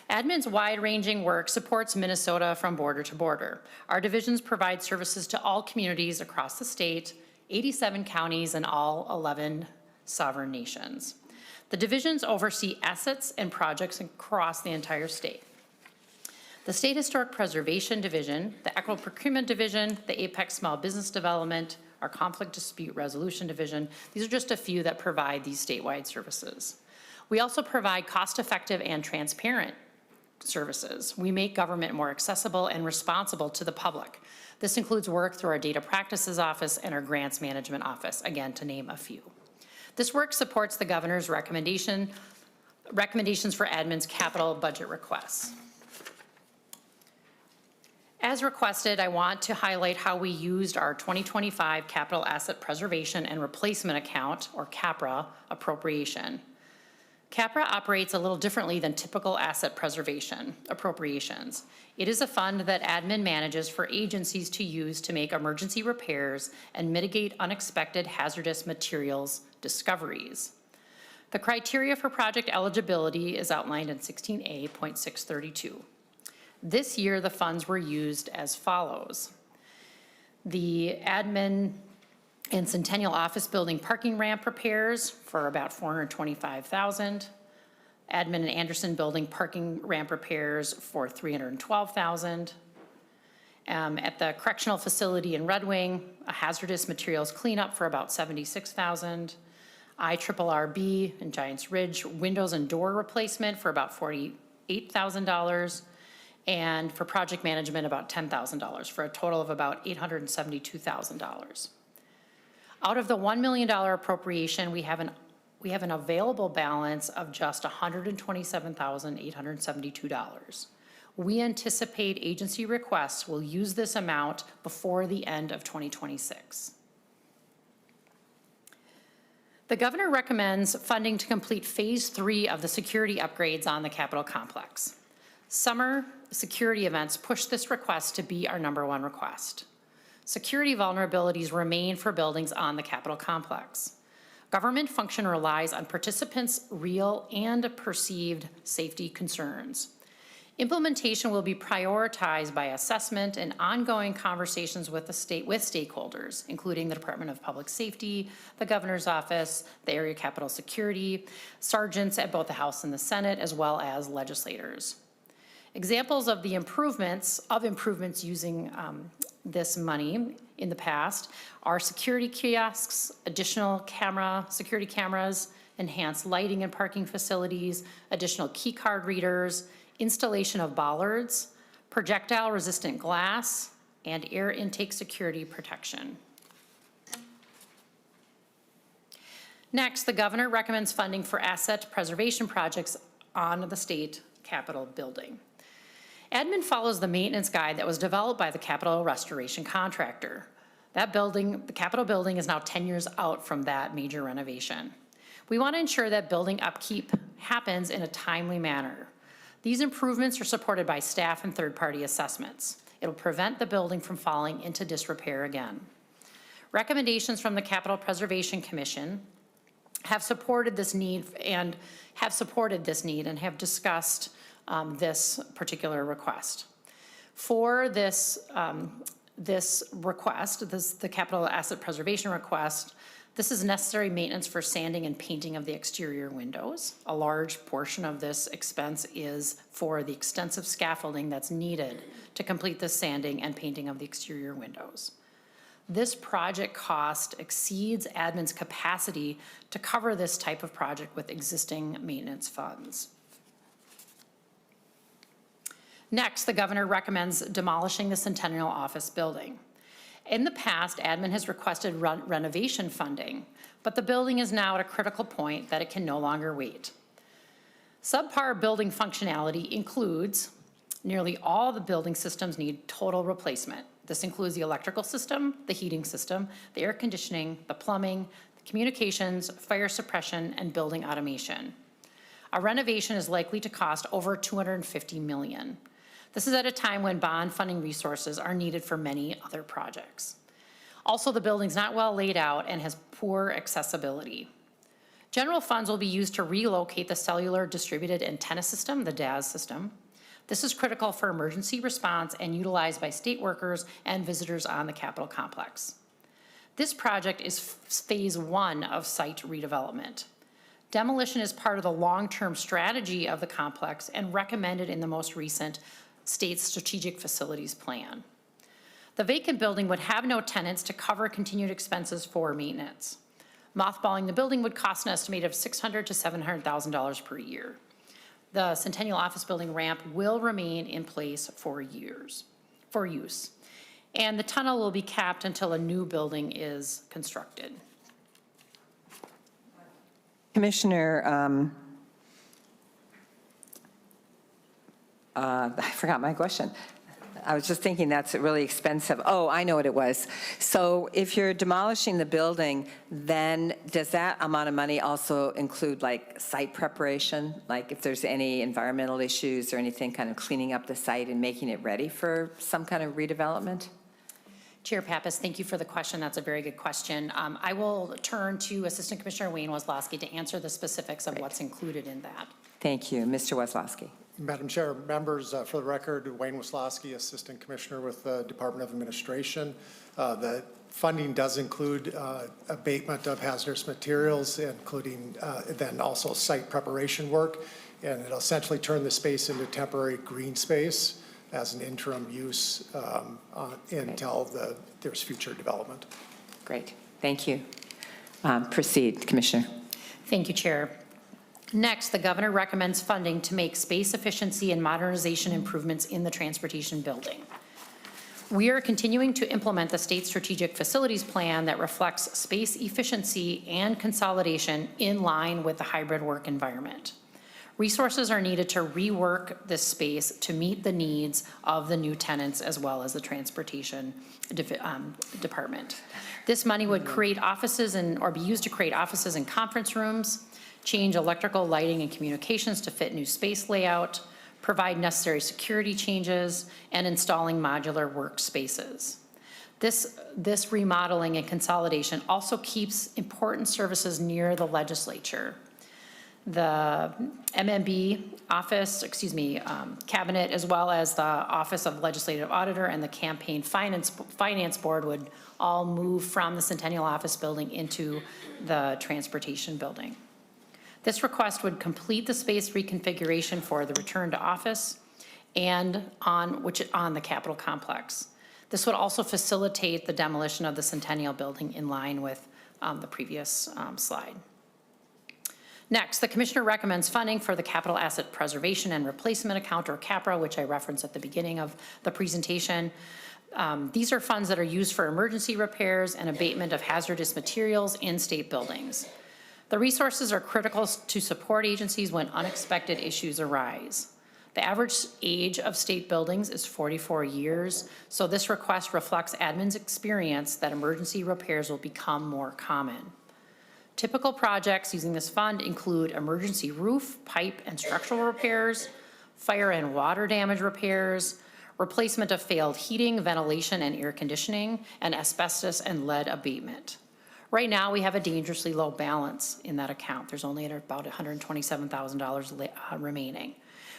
Admin's wide-ranging work supports Minnesota from border to border. Our divisions provide services to all communities across the state, 87 counties, and all 11 sovereign nations. The divisions oversee assets and projects across the entire state. The State Historic Preservation Division, the Equitable Procurement Division, the Apex Small Business Development, our Conflict Dispute Resolution Division, these are just a few that provide these statewide services. We also provide cost-effective and transparent services. We make government more accessible and responsible to the public. This includes work through our Data Practices Office and our Grants Management Office, again, to name a few. This work supports the governor's recommendations for admin's capital budget requests. As requested, I want to highlight how we used our 2025 Capital Asset Preservation and Replacement Account, or CAPRA, appropriation. CAPRA operates a little differently than typical asset preservation appropriations. It is a fund that admin manages for agencies to use to make emergency repairs and mitigate unexpected hazardous materials discoveries. The criteria for project eligibility is outlined in 16A.632. This year, the funds were used as follows. The admin and Centennial Office Building parking ramp repairs for about $425,000. Admin and Anderson Building parking ramp repairs for $312,000. At the correctional facility in Red Wing, a hazardous materials cleanup for about $76,000. IRRB in Giants Ridge, windows and door replacement for about $48,000. And for project management, about $10,000, for a total of about $872,000. Out of the $1 million appropriation, we have an available balance of just $127,872. We anticipate agency requests will use this amount before the end of 2026. The governor recommends funding to complete phase 3 of the security upgrades on the Capitol complex. Summer security events push this request to be our #1 request. Security vulnerabilities remain for buildings on the Capitol complex. Government function relies on participants' real and perceived safety concerns. Implementation will be prioritized by assessment and ongoing conversations with stakeholders, including the Department of Public Safety, the Governor's Office, the Area Capital Security, sergeants at both the House and the Senate, as well as legislators. Examples of the improvements using this money in the past are security kiosks, additional security cameras, enhanced lighting in parking facilities, additional key card readers, installation of bollards, projectile-resistant glass, and air intake security protection. Next, the governor recommends funding for asset preservation projects on the state Capitol building. Admin follows the maintenance guide that was developed by the Capitol restoration contractor. That building, the Capitol building, is now 10 years out from that major renovation. We want to ensure that building upkeep happens in a timely manner. These improvements are supported by staff and third-party assessments. It'll prevent the building from falling into disrepair again. Recommendations from the Capitol Preservation Commission have supported this need and have discussed this particular request. For this this request, the capital asset preservation request, this is necessary maintenance for sanding and painting of the exterior windows. A large portion of this expense is for the extensive scaffolding that's needed to complete the sanding and painting of the exterior windows. This project cost exceeds admin's capacity to cover this type of project with existing maintenance funds. Next, the governor recommends demolishing the Centennial Office Building. In the past, admin has requested renovation funding, but the building is now at a critical point that it can no longer wait. Subpar building functionality includes nearly all the building systems need total replacement. This includes the electrical system, the heating system, the air conditioning, the plumbing, the communications, fire suppression, and building automation. A renovation is likely to cost over $250 million. This is at a time when bond funding resources are needed for many other projects. Also, the building's not well laid out and has poor accessibility. General funds will be used to relocate the cellular distributed antenna system, the DAS system. This is critical for emergency response and utilized by state workers and visitors on the Capitol complex. This project is phase 1 of site redevelopment. Demolition is part of the long-term strategy of the complex and recommended in the most recent State Strategic Facilities Plan. The vacant building would have no tenants to cover continued expenses for maintenance. Mothballing the building would cost an estimate of $600,000 to $700,000 per year. The Centennial Office Building ramp will remain in place for use. And the tunnel will be capped until a new building is constructed. Commissioner, I forgot my question. I was just thinking that's really expensive. Oh, I know what it was. So if you're demolishing the building, then does that amount of money also include like site preparation? Like if there's any environmental issues or anything, kind of cleaning up the site and making it ready for some kind of redevelopment? Chair Pappas, thank you for the question. That's a very good question. I will turn to Assistant Commissioner Wayne Wesloski to answer the specifics of what's included in that. Thank you. Mr. Wesloski. Madam Chair, members, for the record, Wayne Wesloski, Assistant Commissioner with the Department of Administration. The funding does include abatement of hazardous materials, including then also site preparation work, and it'll essentially turn the space into temporary green space as an interim use until there's future development. Great, thank you. Proceed, Commissioner. Thank you, Chair. Next, the governor recommends funding to make space efficiency and modernization improvements in the transportation building. We are continuing to implement the state strategic facilities plan that reflects space efficiency and consolidation in line with the hybrid work environment. Resources are needed to rework this space to meet the needs of the new tenants as well as the transportation department. This money would create offices or be used to create offices and conference rooms, change electrical, lighting, and communications to fit new space layout, provide necessary security changes, and installing modular workspaces. This remodeling and consolidation also keeps important services near the legislature. The MMB office, cabinet, as well as the Office of Legislative Auditor and the Campaign Finance Board would all move from the Centennial Office Building into the Transportation Building. This request would complete the space reconfiguration for the return to office and on the Capitol complex. This would also facilitate the demolition of the Centennial Building in line with the previous slide. Next, the Commissioner recommends funding for the Capital Asset Preservation and Replacement Account, or CAPRA, which I referenced at the beginning of the presentation. These are funds that are used for emergency repairs and abatement of hazardous materials in state buildings. The resources are critical to support agencies when unexpected issues arise. The average age of state buildings is 44 years, so this request reflects admin's experience that emergency repairs will become more common. Typical projects using this fund include emergency roof, pipe, and structural repairs, fire and water damage repairs, replacement of failed heating, ventilation, and air conditioning, and asbestos and lead abatement. Right now, we have a dangerously low balance in that account. There's only about $127,000 remaining.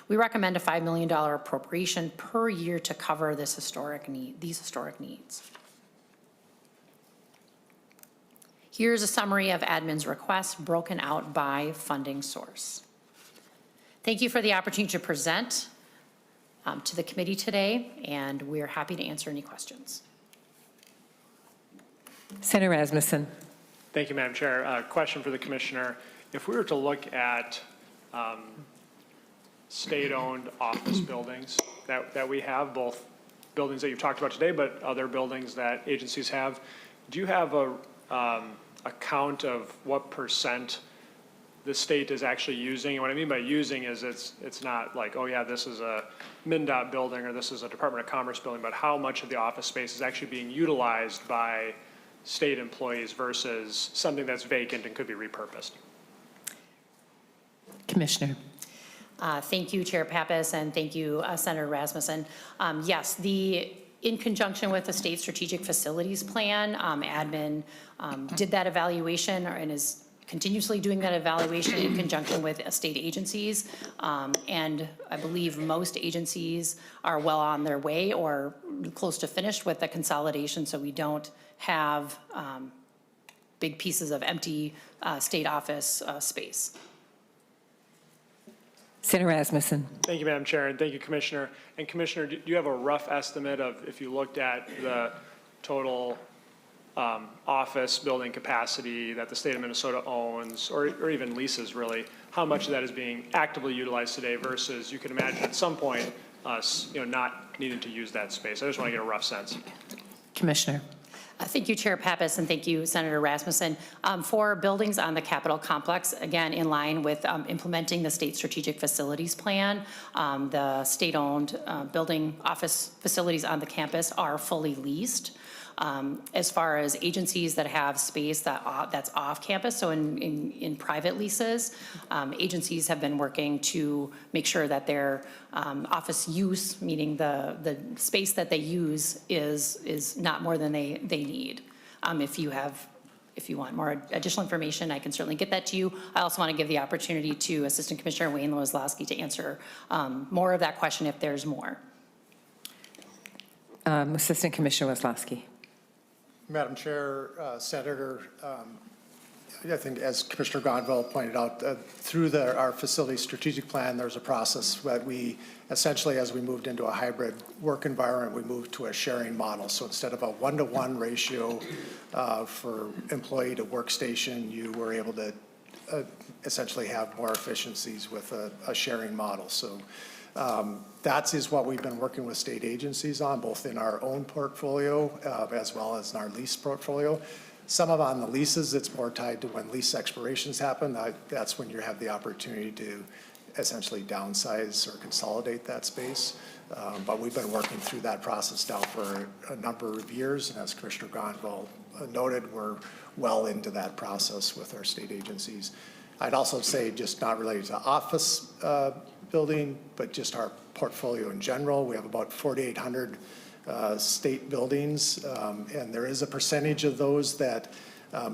We recommend a $5 million appropriation per year to cover these historic needs. Here's a summary of admin's requests broken out by funding source. Thank you for the opportunity to present to the committee today, and we're happy to answer any questions. Senator Rasmussen. Thank you, Madam Chair. Question for the Commissioner. If we were to look at state-owned office buildings that we have, both buildings that you've talked about today, but other buildings that agencies have, do you have a count of what percent the state is actually using? And what I mean by using is it's not like, oh yeah, this is a MnDOT building or this is a Department of Commerce building, but how much of the office space is actually being utilized by state employees versus something that's vacant and could be repurposed? Commissioner. Thank you, Chair Pappas, and thank you, Senator Rasmussen. Yes, in conjunction with the State Strategic Facilities Plan, admin did that evaluation and is continuously doing that evaluation in conjunction with state agencies. And I believe most agencies are well on their way or close to finished with the consolidation, so we don't have big pieces of empty state office space. Senator Rasmussen. Thank you, Madam Chair, and thank you, Commissioner. And Commissioner, do you have a rough estimate of, if you looked at the total office building capacity that the state of Minnesota owns, or even leases really, how much of that is being actively utilized today versus you can imagine at some point us, not needing to use that space? I just want to get a rough sense. Commissioner. Thank you, Chair Pappas, and thank you, Senator Rasmussen. For buildings on the Capitol complex, again, in line with implementing the State Strategic Facilities Plan, the state-owned building office facilities on the campus are fully leased. As far as agencies that have space that's off campus, so in private leases, agencies have been working to make sure that their office use, meaning the space that they use, is not more than they need. If you want more additional information, I can certainly get that to you. I also want to give the opportunity to Assistant Commissioner Wayne Loslawski to answer more of that question if there's more. Assistant Commissioner Loslawski. Madam Chair, Senator, I think as Commissioner Gonville pointed out, through our facility strategic plan, there's a process that we essentially, as we moved into a hybrid work environment, we moved to a sharing model. So instead of a 1-to-1 ratio for employee to workstation, you were able to essentially have more efficiencies with a sharing model. So that is what we've been working with state agencies on, both in our own portfolio as well as in our lease portfolio. Some of on the leases, it's more tied to when lease expirations happen. That's when you have the opportunity to essentially downsize or consolidate that space. But we've been working through that process now for a number of years. And as Commissioner Gonville noted, we're well into that process with our state agencies. I'd also say, just not related to office building, but just our portfolio in general. We have about 4,800 state buildings, and there is a percentage of those that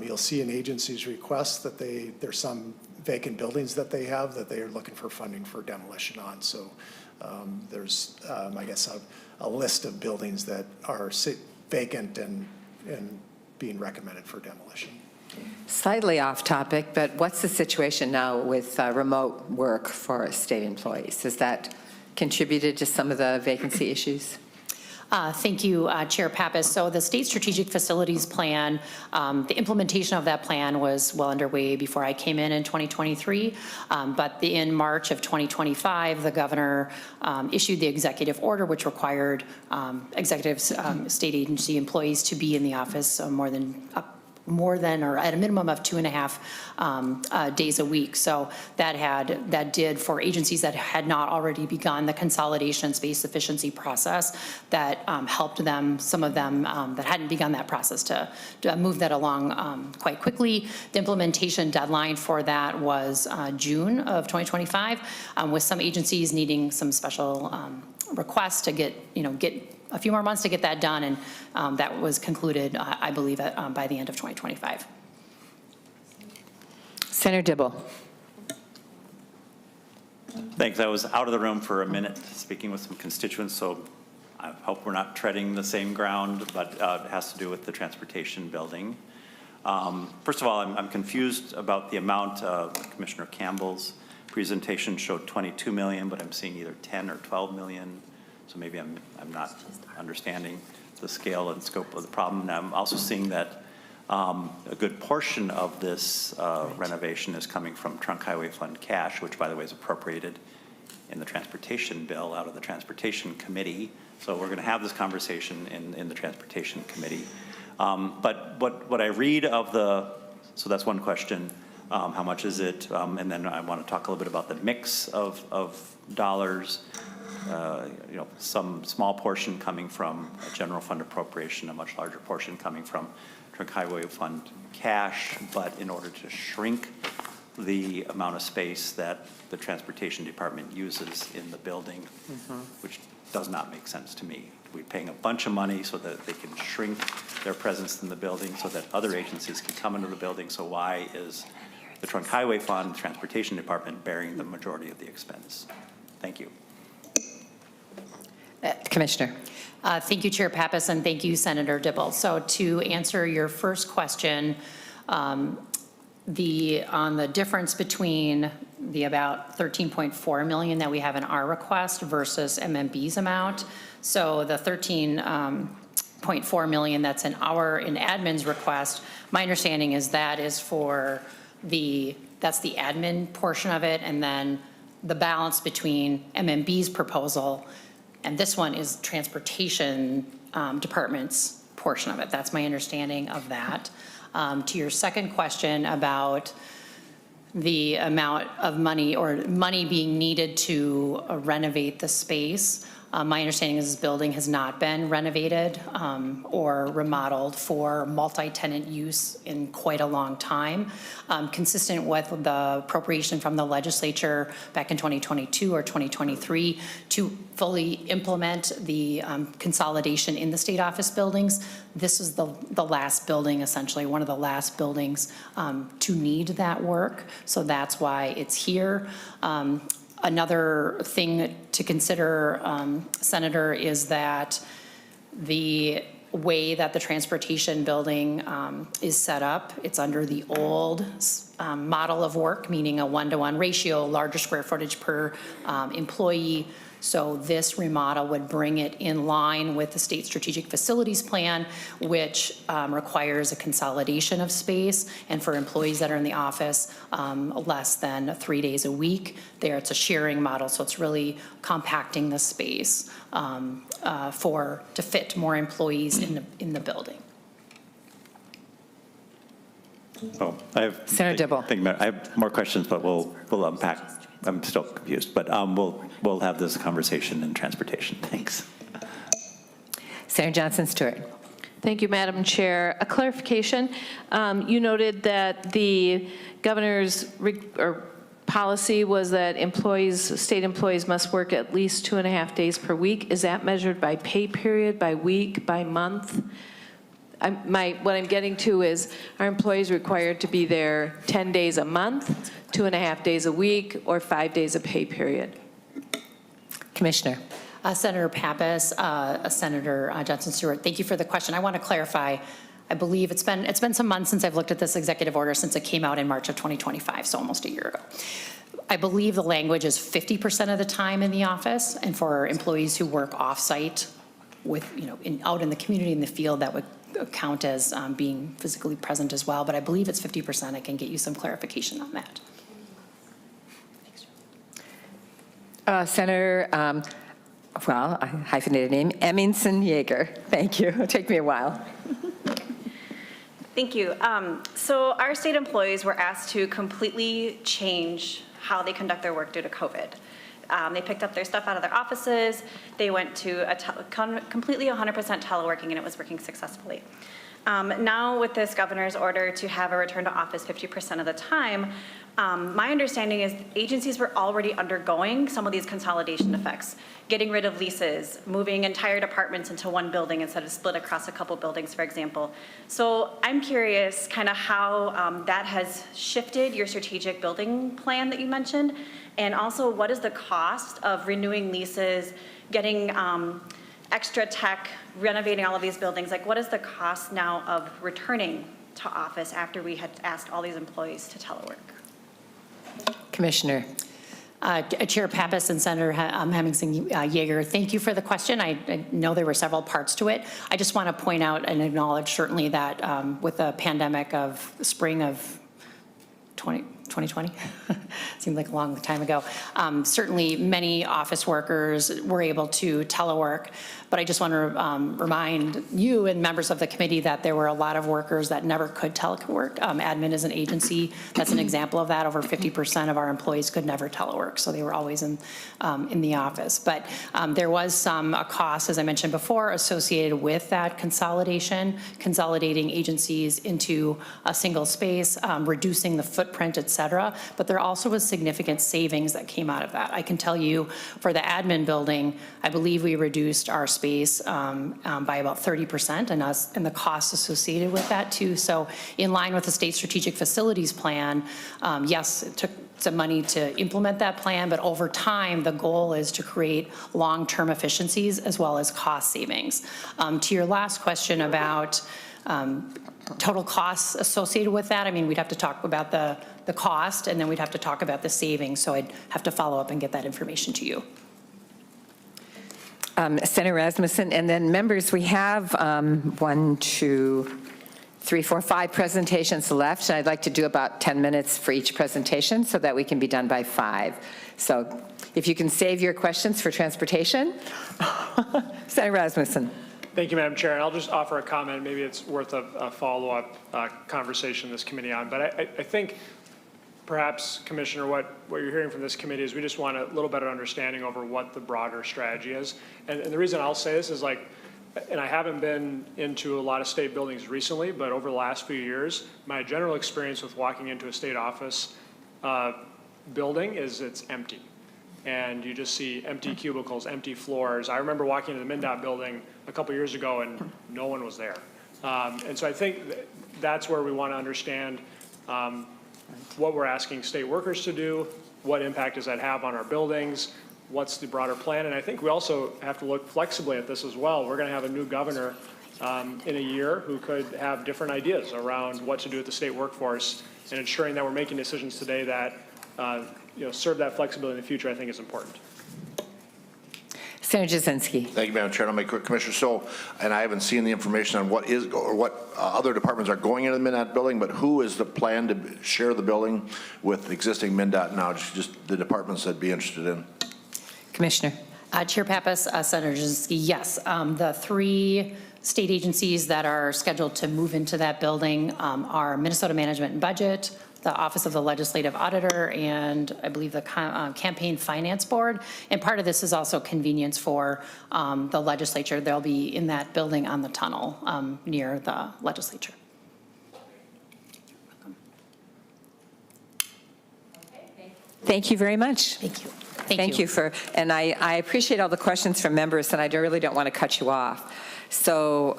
you'll see in agencies' requests that there's some vacant buildings that they have that they are looking for funding for demolition on. So there's, I guess, a list of buildings that are vacant and being recommended for demolition. Slightly off topic, but what's the situation now with remote work for state employees? Has that contributed to some of the vacancy issues? Thank you, Chair Pappas. So the State Strategic Facilities Plan, the implementation of that plan was well underway before I came in 2023. But in March of 2025, the governor issued the executive order, which required executives, state agency employees to be in the office more than or at a minimum of 2.5 days a week. So that did for agencies that had not already begun the consolidation space efficiency process, that helped them, some of them that hadn't begun that process, to move that along quite quickly. The implementation deadline for that was June of 2025, with some agencies needing some special requests to get a few more months to get that done, and that was concluded, I believe, by the end of 2025. Senator Dibble. Thanks. I was out of the room for a minute speaking with some constituents, so I hope we're not treading the same ground, but it has to do with the transportation building. First of all, I'm confused about the amount. Commissioner Campbell's presentation showed 22 million, but I'm seeing either 10 or 12 million. So maybe I'm not understanding the scale and scope of the problem. And I'm also seeing that a good portion of this renovation is coming from Trunk Highway Fund cash, which by the way is appropriated in the transportation bill out of the Transportation Committee. So we're going to have this conversation in the Transportation Committee. But what I read of so that's one question, how much is it? And then I want to talk a little bit about the mix of dollars. Some small portion coming from a general fund appropriation, a much larger portion coming from Trunk Highway Fund cash, but in order to shrink the amount of space that the Transportation Department uses in the building, which does not make sense to me. We're paying a bunch of money so that they can shrink their presence in the building so that other agencies can come into the building. So why is the Trunk Highway Fund, Transportation Department bearing the majority of the expense? Thank you. Commissioner. Thank you, Chair Pappas, and thank you, Senator Dibble. So to answer your first question, on the difference between the about 13.4 million that we have in our request versus MMB's amount. So the 13.4 million that's in admin's request, my understanding is that is for that's the admin portion of it, and then the balance between MMB's proposal and this one is Transportation Department's portion of it. That's my understanding of that. To your second question about the amount of money or money being needed to renovate the space, my understanding is this building has not been renovated or remodeled for multi-tenant use in quite a long time. Consistent with the appropriation from the legislature back in 2022 or 2023 to fully implement the consolidation in the state office buildings. This is the last building, essentially, one of the last buildings to need that work. So that's why it's here. Another thing to consider, Senator, is that the way that the transportation building is set up, it's under the old model of work, meaning a 1-to-1 ratio, larger square footage per employee. So this remodel would bring it in line with the state strategic facilities plan, which requires a consolidation of space. And for employees that are in the office less than 3 days a week, there it's a sharing model. So it's really compacting the space to fit more employees in the building. Oh, Senator Dibble. I have more questions, but we'll unpack. I'm still confused, but we'll have this conversation in transportation. Thanks. Senator Johnson Stewart. Thank you, Madam Chair. A clarification. You noted that the governor's policy was that state employees must work at least 2.5 days per week. Is that measured by pay period, by week, by month? What I'm getting to is, are employees required to be there 10 days a month, 2.5 days a week, or 5 days a pay period? Commissioner. Senator Pappas, Senator Johnson Stewart, thank you for the question. I want to clarify. I believe it's been some months since I've looked at this executive order since it came out in March of 2025, so almost a year ago. I believe the language is 50% of the time in the office, and for employees who work off-site with, out in the community in the field, that would count as being physically present as well, but I believe it's 50%. I can get you some clarification on that. Senator, a hyphenated name, Emmingson Yeager. Thank you. It'll take me a while. Thank you. So our state employees were asked to completely change how they conduct their work due to COVID. They picked up their stuff out of their offices. They went to a completely 100% teleworking, and it was working successfully. Now with this governor's order to have a return to office 50% of the time, my understanding is agencies were already undergoing some of these consolidation effects, getting rid of leases, moving entire departments into one building instead of split across a couple buildings, for example. So I'm curious kind of how that has shifted your strategic building plan that you mentioned, and also what is the cost of renewing leases, getting extra tech, renovating all of these buildings? Like, what is the cost now of returning to office after we had asked all these employees to telework? Commissioner. Chair Pappas and Senator Hemmingson Yeager, thank you for the question. I know there were several parts to it. I just want to point out and acknowledge certainly that with the pandemic of spring of 2020, seemed like a long time ago, certainly many office workers were able to telework. But I just want to remind you and members of the committee that there were a lot of workers that never could telework. Admin is an agency. That's an example of that. Over 50% of our employees could never telework, so they were always in the office. But there was a cost, as I mentioned before, associated with that consolidation, consolidating agencies into a single space, reducing the footprint, et cetera. But there also was significant savings that came out of that. I can tell you for the admin building, I believe we reduced our space by about 30% and the costs associated with that too. So in line with the state strategic facilities plan, yes, it took some money to implement that plan, but over time, the goal is to create long-term efficiencies as well as cost savings. To your last question about total costs associated with that, I mean, we'd have to talk about the cost, and then we'd have to talk about the savings. So I'd have to follow up and get that information to you. Senator Rasmussen, and then members, we have 1, 2, 3, 4, 5 presentations left, and I'd like to do about 10 minutes for each presentation so that we can be done by 5. So if you can save your questions for transportation. Senator Rasmussen. Thank you, Madam Chair. And I'll just offer a comment. Maybe it's worth a follow-up conversation in this committee on. But I think perhaps, Commissioner, what you're hearing from this committee is we just want a little better understanding over what the broader strategy is. And the reason I'll say this is and I haven't been into a lot of state buildings recently, but over the last few years, my general experience with walking into a state office building is it's empty. And you just see empty cubicles, empty floors. I remember walking into the MnDOT building a couple years ago and no one was there. And so I think that's where we want to understand what we're asking state workers to do, what impact does that have on our buildings, what's the broader plan, and I think we also have to look flexibly at this as well. We're going to have a new governor in a year who could have different ideas around what to do with the state workforce, and ensuring that we're making decisions today that serve that flexibility in the future, I think is important. Senator Jasinski. Thank you, Madam Chair. I'll make a quick, Commissioner. So, and I haven't seen the information on what other departments are going into the MnDOT building, but who is the plan to share the building with existing MnDOT now? Just the departments I'd be interested in. Commissioner. Chair Pappas, Senator Jasinski, yes. The 3 state agencies that are scheduled to move into that building are Minnesota Management and Budget, the Office of the Legislative Auditor, and I believe the Campaign Finance Board. And part of this is also convenience for the legislature. They'll be in that building on the tunnel near the legislature. Thank you very much. Thank you. Thank you for, and I appreciate all the questions from members, and I really don't want to cut you off. So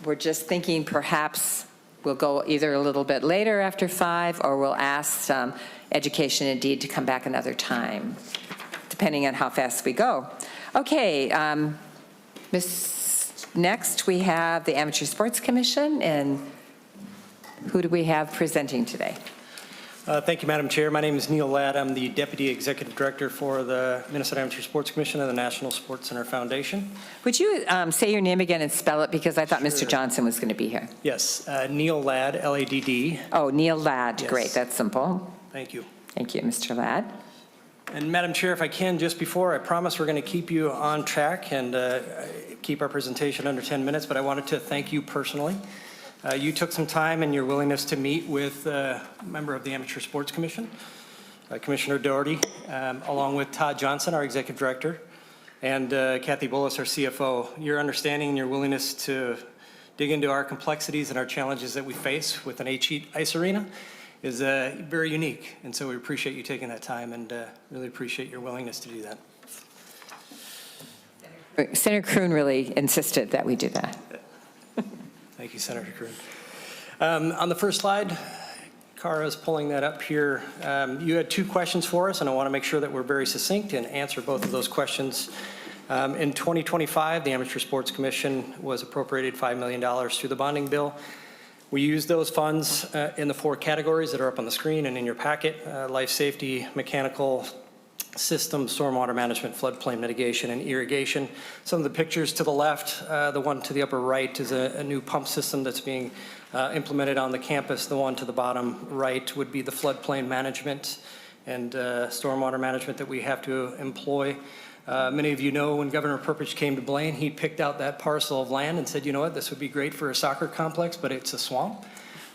we're just thinking perhaps we'll go either a little bit later after 5, or we'll ask Education and Deed to come back another time, depending on how fast we go. Okay, next we have the Amateur Sports Commission, and who do we have presenting today? Thank you, Madam Chair. My name is Neil Ladd. I'm the Deputy Executive Director for the Minnesota Amateur Sports Commission and the National Sports Center Foundation. Would you say your name again and spell it, because I thought Mr. Johnson was going to be here. Yes, Neil Ladd, L-A-D-D. Oh, Neil Ladd. Yes. Great, that's simple. Thank you. Thank you, Mr. Ladd. And Madam Chair, if I can, just before, I promise we're going to keep you on track and keep our presentation under 10 minutes, but I wanted to thank you personally. You took some time and your willingness to meet with a member of the Amateur Sports Commission, Commissioner Doherty, along with Todd Johnson, our Executive Director, and Kathy Bullis, our CFO. Your understanding and your willingness to dig into our complexities and our challenges that we face with an H-Heat ice arena is very unique. And so we appreciate you taking that time and really appreciate your willingness to do that. Senator Kroon really insisted that we do that. Thank you, Senator Kroon. On the first slide, Kara's pulling that up here. You had two questions for us, and I want to make sure that we're very succinct and answer both of those questions. In 2025, the Amateur Sports Commission was appropriated $5 million through the bonding bill. We used those funds in the 4 categories that are up on the screen and in your packet: life safety, mechanical system, stormwater management, floodplain mitigation, and irrigation. Some of the pictures to the left, the one to the upper right is a new pump system that's being implemented on the campus. The one to the bottom right would be the floodplain management and stormwater management that we have to employ. Many of you know when Governor Perpich came to Blaine, he picked out that parcel of land and said, you know what, this would be great for a soccer complex, but it's a swamp.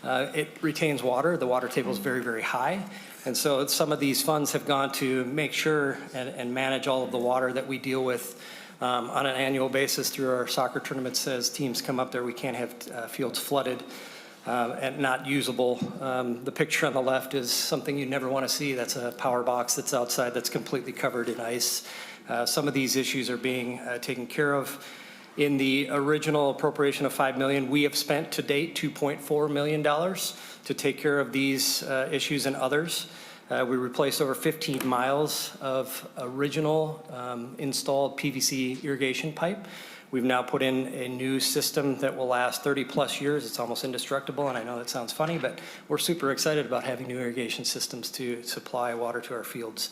It retains water. The water table is very, very high. And so some of these funds have gone to make sure and manage all of the water that we deal with on an annual basis through our soccer tournaments. As teams come up there, we can't have fields flooded and not usable. The picture on the left is something you never want to see. That's a power box that's outside that's completely covered in ice. Some of these issues are being taken care of. In the original appropriation of $5 million, we have spent to date $2.4 million to take care of these issues and others. We replaced over 15 miles of original installed PVC irrigation pipe. We've now put in a new system that will last 30+ years. It's almost indestructible, and I know that sounds funny, but we're super excited about having new irrigation systems to supply water to our fields.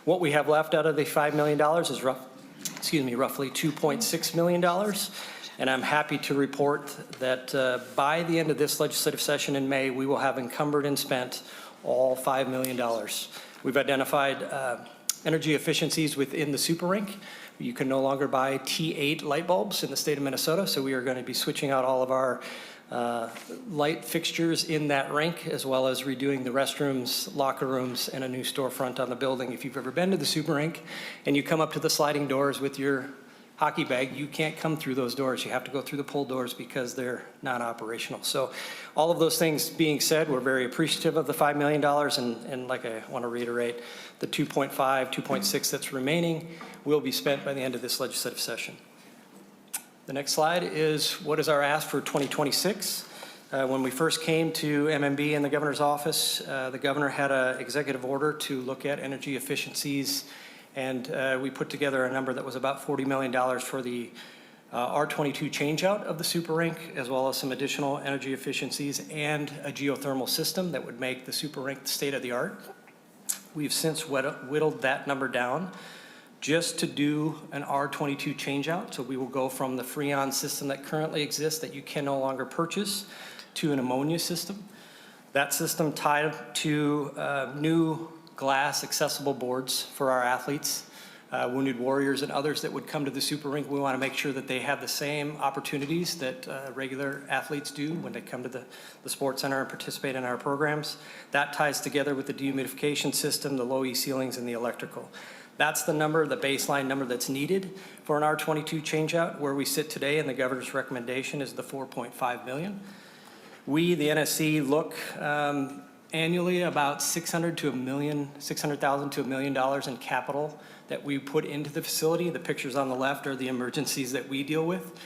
What we have left out of the $5 million is roughly $2.6 million. And I'm happy to report that by the end of this legislative session in May, we will have encumbered and spent all $5 million. We've identified energy efficiencies within the super rink. You can no longer buy T8 light bulbs in the state of Minnesota, so we are going to be switching out all of our light fixtures in that rink, as well as redoing the restrooms, locker rooms, and a new storefront on the building. If you've ever been to the super rink and you come up to the sliding doors with your hockey bag, you can't come through those doors. You have to go through the pull doors because they're not operational. So all of those things being said, we're very appreciative of the $5 million, and like I want to reiterate, the 2.6 that's remaining will be spent by the end of this legislative session. The next slide is what is our ask for 2026. When we first came to MMB in the governor's office, the governor had an executive order to look at energy efficiencies, and we put together a number that was about $40 million for the R22 changeout of the super rink, as well as some additional energy efficiencies and a geothermal system that would make the super rink state of the art. We've since whittled that number down just to do an R22 changeout. So we will go from the Freon system that currently exists that you can no longer purchase to an ammonia system. That system tied to new glass accessible boards for our athletes, Wounded Warriors and others that would come to the super rink. We want to make sure that they have the same opportunities that regular athletes do when they come to the sports center and participate in our programs. That ties together with the dehumidification system, the low E ceilings, and the electrical. That's the number, the baseline number that's needed for an R22 changeout. Where we sit today and the governor's recommendation is the $4.5 million. We, the NSC, look annually about $600,000 to $1 million in capital that we put into the facility. The pictures on the left are the emergencies that we deal with.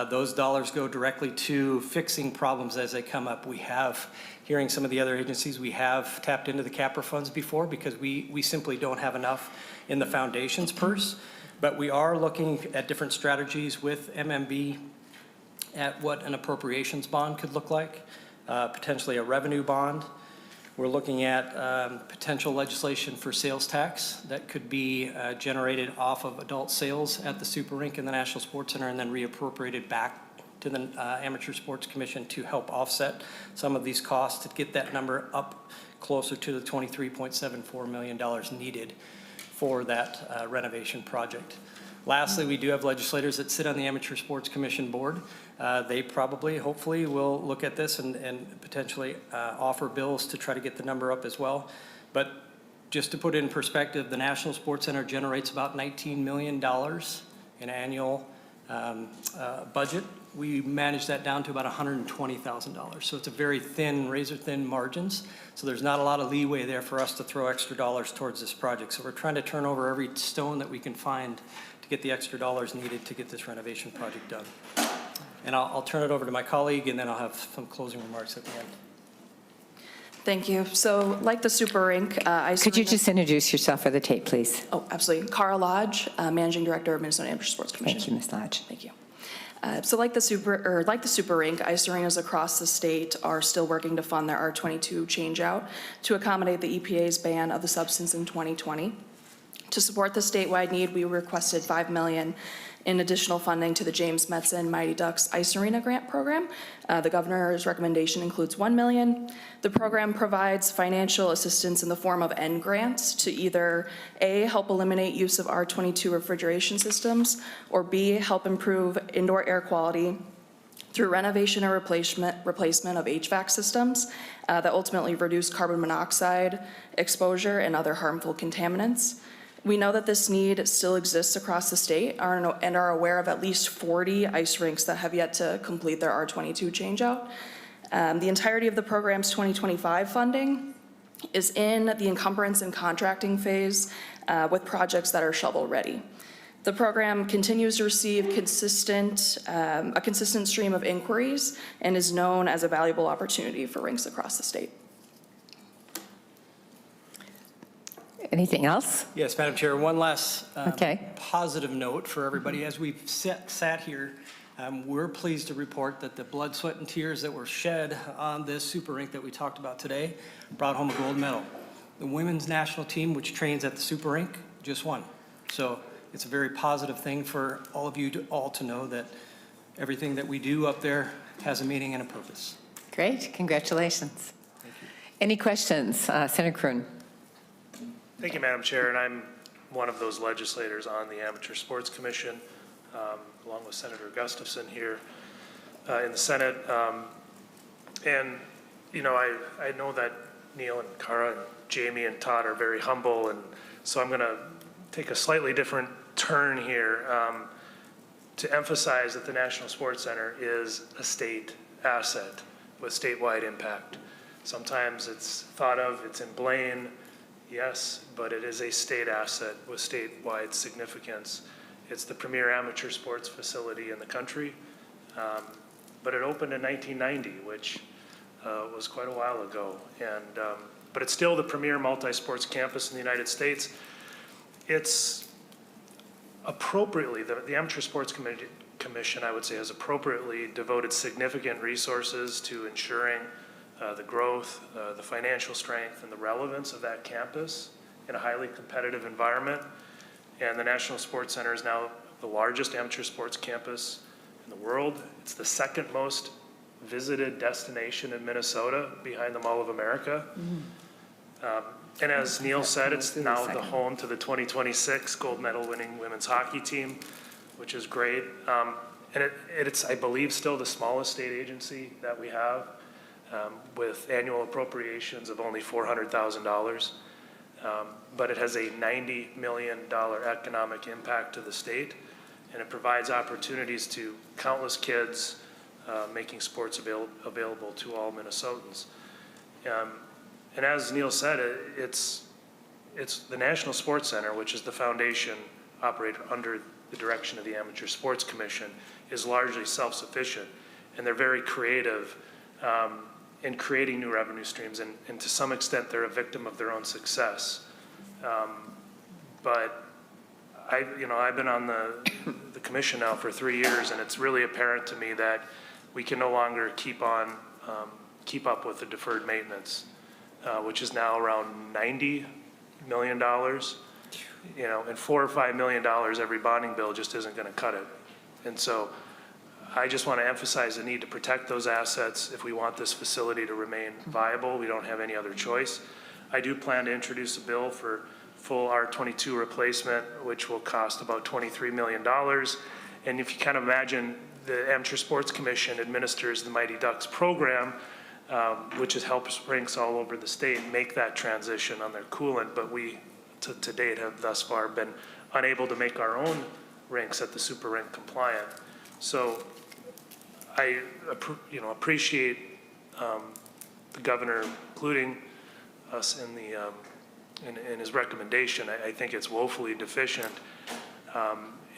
Those dollars go directly to fixing problems as they come up. We have, hearing some of the other agencies, we have tapped into the CAPRA funds before because we simply don't have enough in the foundation's purse. But we are looking at different strategies with MMB at what an appropriations bond could look like, potentially a revenue bond. We're looking at potential legislation for sales tax that could be generated off of adult sales at the Super Rink and the National Sports Center and then reappropriated back to the Amateur Sports Commission to help offset some of these costs to get that number up closer to the $23.74 million needed for that renovation project. Lastly, we do have legislators that sit on the Amateur Sports Commission board. They probably, hopefully, will look at this and potentially offer bills to try to get the number up as well. But just to put it in perspective, the National Sports Center generates about $19 million in annual budget, we managed that down to about $120,000. So it's a very thin, razor-thin margins. So there's not a lot of leeway there for us to throw extra dollars towards this project. So we're trying to turn over every stone that we can find to get the extra dollars needed to get this renovation project done. And I'll turn it over to my colleague, and then I'll have some closing remarks at the end. Thank you. So like the Super Rink, Could you just introduce yourself for the tape, please? Oh, absolutely. Cara Lodge, Managing Director of Minnesota Amateur Sports Commission. Thank you, Ms. Lodge. Thank you. So like the Super Rink, ice arenas across the state are still working to fund their R22 changeout to accommodate the EPA's ban of the substance in 2020. To support the statewide need, we requested $5 million in additional funding to the James Metzen Mighty Ducks Ice Arena Grant Program. The governor's recommendation includes $1 million. The program provides financial assistance in the form of end grants to either A, help eliminate use of R22 refrigeration systems, or B, help improve indoor air quality through renovation or replacement of HVAC systems that ultimately reduce carbon monoxide exposure and other harmful contaminants. We know that this need still exists across the state and are aware of at least 40 ice rinks that have yet to complete their R22 changeout. The entirety of the program's 2025 funding is in the encumbrance and contracting phase with projects that are shovel-ready. The program continues to receive a consistent stream of inquiries and is known as a valuable opportunity for rinks across the state. Anything else? Yes, Madam Chair, one last Okay. positive note for everybody. As we've sat here, we're pleased to report that the blood, sweat, and tears that were shed on this Super Rink that we talked about today brought home a gold medal. The women's national team, which trains at the Super Rink, just won. So it's a very positive thing for all of you to know that everything that we do up there has a meaning and a purpose. Great, congratulations. Any questions? Senator Kroon. Thank you, Madam Chair, and I'm one of those legislators on the Amateur Sports Commission, along with Senator Gustafson here in the Senate. And, you know, I know that Neil and Cara and Jamie and Todd are very humble, and so I'm going to take a slightly different turn here to emphasize that the National Sports Center is a state asset with statewide impact. Sometimes it's thought of, it's in Blaine, yes, but it is a state asset with statewide significance. It's the premier amateur sports facility in the country, but it opened in 1990, which was quite a while ago. But it's still the premier multi-sports campus in the United States. It's appropriately, the Amateur Sports Commission, I would say, has appropriately devoted significant resources to ensuring the growth, the financial strength, and the relevance of that campus in a highly competitive environment. And the National Sports Center is now the largest amateur sports campus in the world. It's the second most visited destination in Minnesota, behind the Mall of America. And as Neil said, it's now the home to the 2026 gold medal winning women's hockey team, which is great. And it's, I believe, still the smallest state agency that we have, with annual appropriations of only $400,000. But it has a $90 million economic impact to the state, and it provides opportunities to countless kids, making sports available to all Minnesotans. And as Neil said, it's the National Sports Center, which is the foundation operated under the direction of the Amateur Sports Commission, is largely self-sufficient, and they're very creative in creating new revenue streams, and to some extent they're a victim of their own success. But I've been on the commission now for 3 years, and it's really apparent to me that we can no longer keep up with the deferred maintenance, which is now around $90 million. You know, and $4 or $5 million every bonding bill just isn't going to cut it. And so I just want to emphasize the need to protect those assets if we want this facility to remain viable. We don't have any other choice. I do plan to introduce a bill for full R22 replacement, which will cost about $23 million. And if you kind of imagine, the Amateur Sports Commission administers the Mighty Ducks program, which has helped rinks all over the state make that transition on their coolant, but we, to date, have thus far been unable to make our own rinks at the super rink compliant. So I, appreciate the governor including us in the, in his recommendation. I think it's woefully deficient.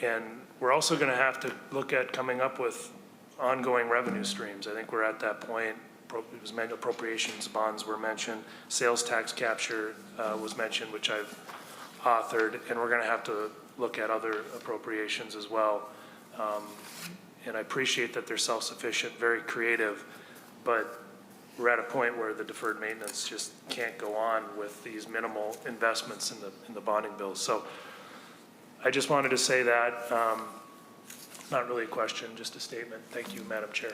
And we're also going to have to look at coming up with ongoing revenue streams. I think we're at that point. It was mentioned, appropriations bonds were mentioned, sales tax capture was mentioned, which I've authored, and we're going to have to look at other appropriations as well. And I appreciate that they're self-sufficient, very creative, but we're at a point where the deferred maintenance just can't go on with these minimal investments in the bonding bills. So I just wanted to say that, not really a question, just a statement. Thank you, Madam Chair.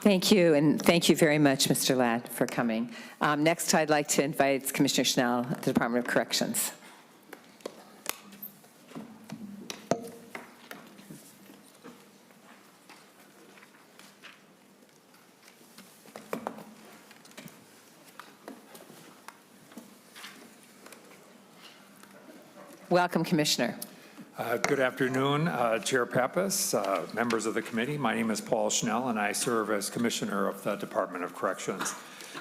Thank you, and thank you very much, Mr. Ladd, for coming. Next, I'd like to invite Commissioner Schnell at the Department of Corrections. Welcome, Commissioner. Good afternoon, Chair Pappas, members of the committee. My name is Paul Schnell, and I serve as Commissioner of the Department of Corrections.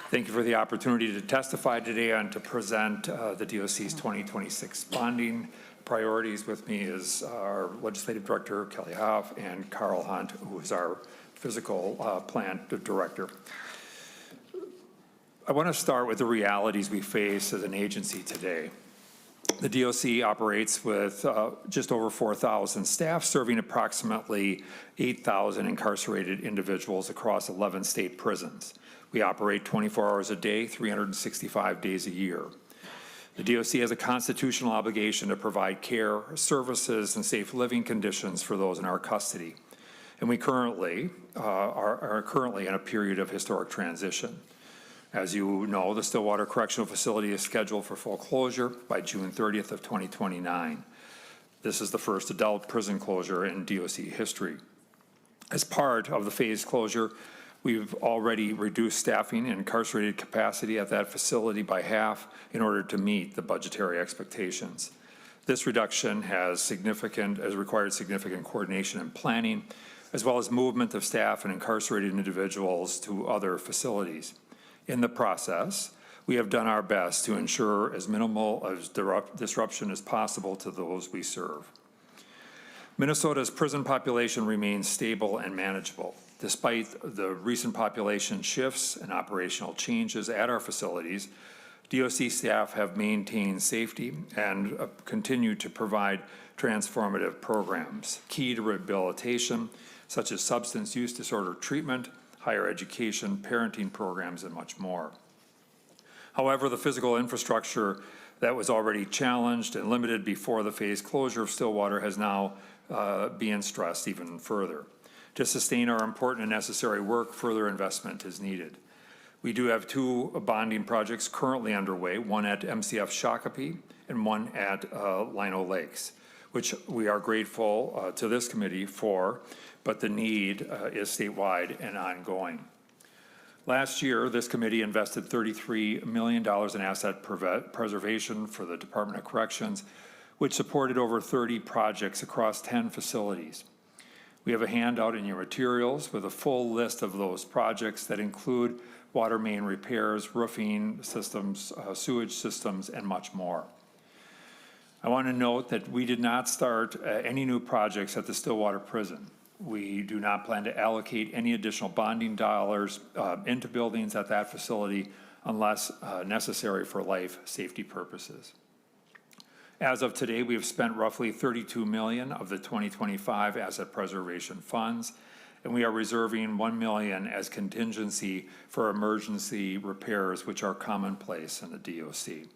Thank you for the opportunity to testify today and to present the DOC's 2026 bonding priorities. With me is our Legislative Director, Kelly Hoff, and Carl Hunt, who is our Physical Plant Director. I want to start with the realities we face as an agency today. The DOC operates with just over 4,000 staff, serving approximately 8,000 incarcerated individuals across 11 state prisons. We operate 24 hours a day, 365 days a year. The DOC has a constitutional obligation to provide care, services, and safe living conditions for those in our custody. And we currently are currently in a period of historic transition. As you know, the Stillwater Correctional Facility is scheduled for full closure by June 30th of 2029. This is the first adult prison closure in DOC history. As part of the phased closure, we've already reduced staffing and incarcerated capacity at that facility by half in order to meet the budgetary expectations. This reduction has required significant coordination and planning, as well as movement of staff and incarcerated individuals to other facilities. In the process, we have done our best to ensure as minimal disruption as possible to those we serve. Minnesota's prison population remains stable and manageable. Despite the recent population shifts and operational changes at our facilities, DOC staff have maintained safety and continue to provide transformative programs, key to rehabilitation, such as substance use disorder treatment, higher education, parenting programs, and much more. However, the physical infrastructure that was already challenged and limited before the phased closure of Stillwater has now been stressed even further. To sustain our important and necessary work, further investment is needed. We do have two bonding projects currently underway, one at MCF Shakopee and one at Lino Lakes, which we are grateful to this committee for, but the need is statewide and ongoing. Last year, this committee invested $33 million in asset preservation for the Department of Corrections, which supported over 30 projects across 10 facilities. We have a handout in your materials with a full list of those projects that include water main repairs, roofing systems, sewage systems, and much more. I want to note that we did not start any new projects at the Stillwater Prison. We do not plan to allocate any additional bonding dollars into buildings at that facility unless necessary for life safety purposes. As of today, we have spent roughly $32 million of the 2025 asset preservation funds, and we are reserving $1 million as contingency for emergency repairs, which are commonplace in the DOC.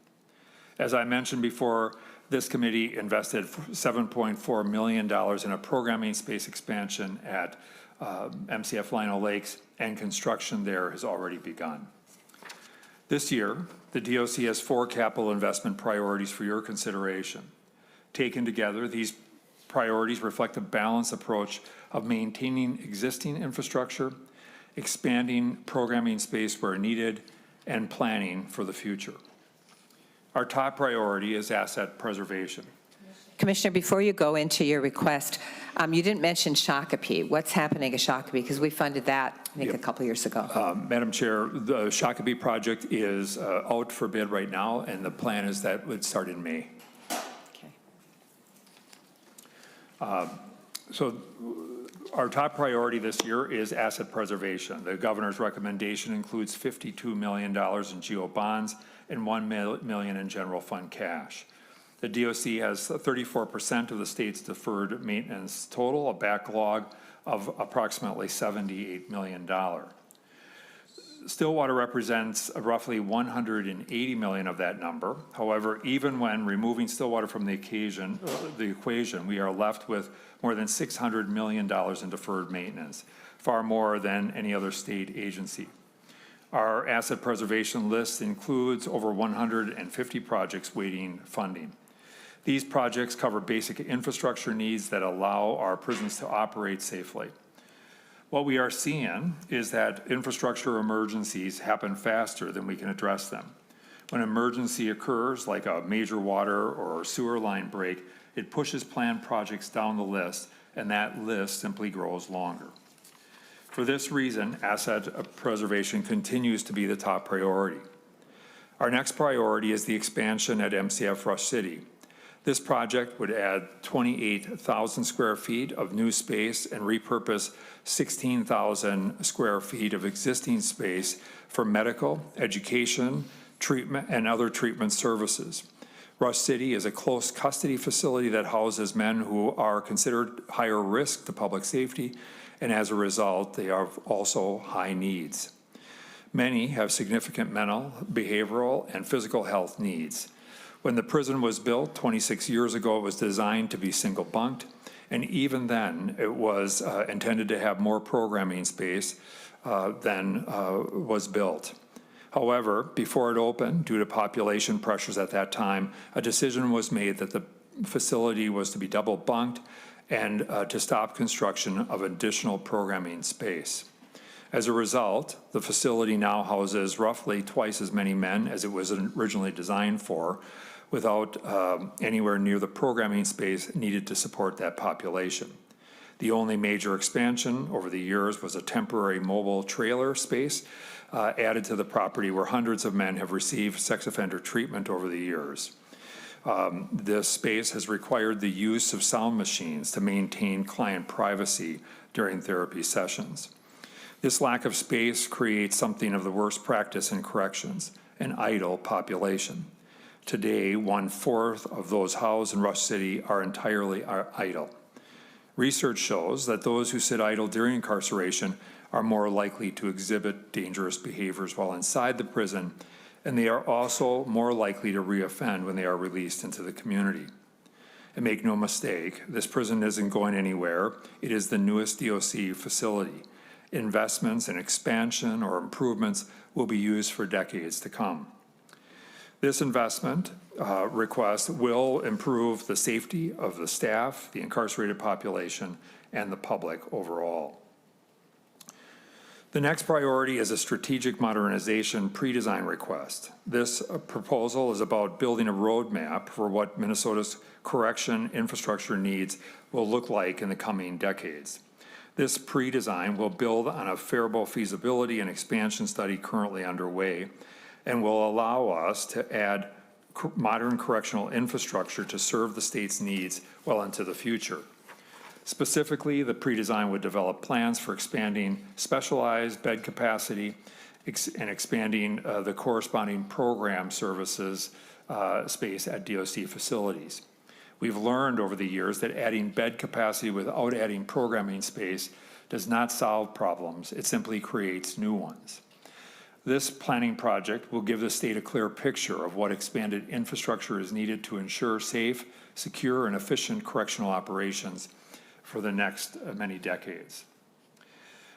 As I mentioned before, this committee invested $7.4 million in a programming space expansion at MCF Lino Lakes, and construction there has already begun. This year, the DOC has 4 capital investment priorities for your consideration. Taken together, these priorities reflect a balanced approach of maintaining existing infrastructure, expanding programming space where needed, and planning for the future. Our top priority is asset preservation. Commissioner, before you go into your request, you didn't mention Shakopee. What's happening at Shakopee? Because we funded that, I think, a couple years ago. Madam Chair, the Shakopee project is out for bid right now, and the plan is that it would start in May. Okay. So our top priority this year is asset preservation. The governor's recommendation includes $52 million in GO bonds and $1 million in general fund cash. The DOC has 34% of the state's deferred maintenance total, a backlog of approximately $78 million. Stillwater represents roughly $180 million of that number. However, even when removing Stillwater from the equation, we are left with more than $600 million in deferred maintenance, far more than any other state agency. Our asset preservation list includes over 150 projects waiting funding. These projects cover basic infrastructure needs that allow our prisons to operate safely. What we are seeing is that infrastructure emergencies happen faster than we can address them. When an emergency occurs, like a major water or sewer line break, it pushes planned projects down the list, and that list simply grows longer. For this reason, asset preservation continues to be the top priority. Our next priority is the expansion at MCF Rush City. This project would add 28,000 square feet of new space and repurpose 16,000 square feet of existing space for medical, education, treatment, and other treatment services. Rush City is a close custody facility that houses men who are considered higher risk to public safety, and as a result, they are also high needs. Many have significant mental, behavioral, and physical health needs. When the prison was built 26 years ago, it was designed to be single bunked, and even then, it was intended to have more programming space than was built. However, before it opened, due to population pressures at that time, a decision was made that the facility was to be double bunked and to stop construction of additional programming space. As a result, the facility now houses roughly twice as many men as it was originally designed for, without anywhere near the programming space needed to support that population. The only major expansion over the years was a temporary mobile trailer space added to the property where hundreds of men have received sex offender treatment over the years. This space has required the use of sound machines to maintain client privacy during therapy sessions. This lack of space creates something of the worst practice in corrections, an idle population. Today, 1/4 of those housed in Rush City are entirely idle. Research shows that those who sit idle during incarceration are more likely to exhibit dangerous behaviors while inside the prison, and they are also more likely to reoffend when they are released into the community. And make no mistake, this prison isn't going anywhere. It is the newest DOC facility. Investments in expansion or improvements will be used for decades to come. This investment request will improve the safety of the staff, the incarcerated population, and the public overall. The next priority is a strategic modernization pre-design request. This proposal is about building a roadmap for what Minnesota's correction infrastructure needs will look like in the coming decades. This pre-design will build on a favorable feasibility and expansion study currently underway, and will allow us to add modern correctional infrastructure to serve the state's needs well into the future. Specifically, the pre-design would develop plans for expanding specialized bed capacity and expanding the corresponding program services space at DOC facilities. We've learned over the years that adding bed capacity without adding programming space does not solve problems. It simply creates new ones. This planning project will give the state a clear picture of what expanded infrastructure is needed to ensure safe, secure, and efficient correctional operations for the next many decades.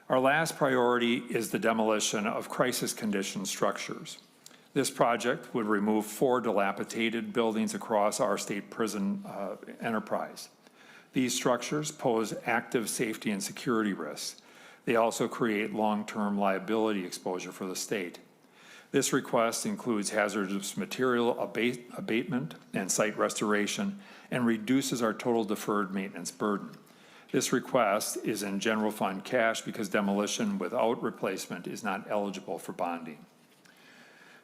Our last priority is the demolition of crisis condition structures. This project would remove 4 dilapidated buildings across our state prison enterprise. These structures pose active safety and security risks. They also create long-term liability exposure for the state. This request includes hazardous material abatement and site restoration and reduces our total deferred maintenance burden. This request is in general fund cash because demolition without replacement is not eligible for bonding.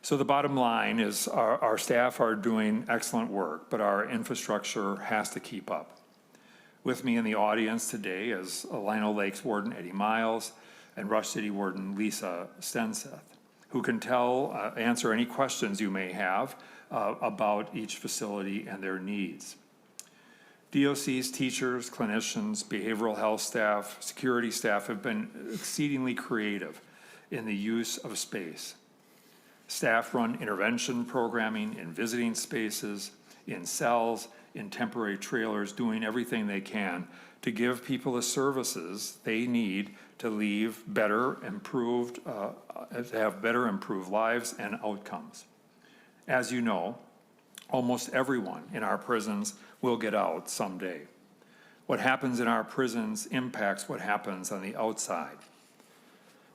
So the bottom line is our staff are doing excellent work, but our infrastructure has to keep up. With me in the audience today is Lino Lakes Warden Eddie Miles and Rush City Warden Lisa Stenseth, who can answer any questions you may have about each facility and their needs. DOC's teachers, clinicians, behavioral health staff, security staff have been exceedingly creative in the use of space. Staff run intervention programming in visiting spaces, in cells, in temporary trailers, doing everything they can to give people the services they need to leave better improved, to have better improved lives and outcomes. As you know, almost everyone in our prisons will get out someday. What happens in our prisons impacts what happens on the outside.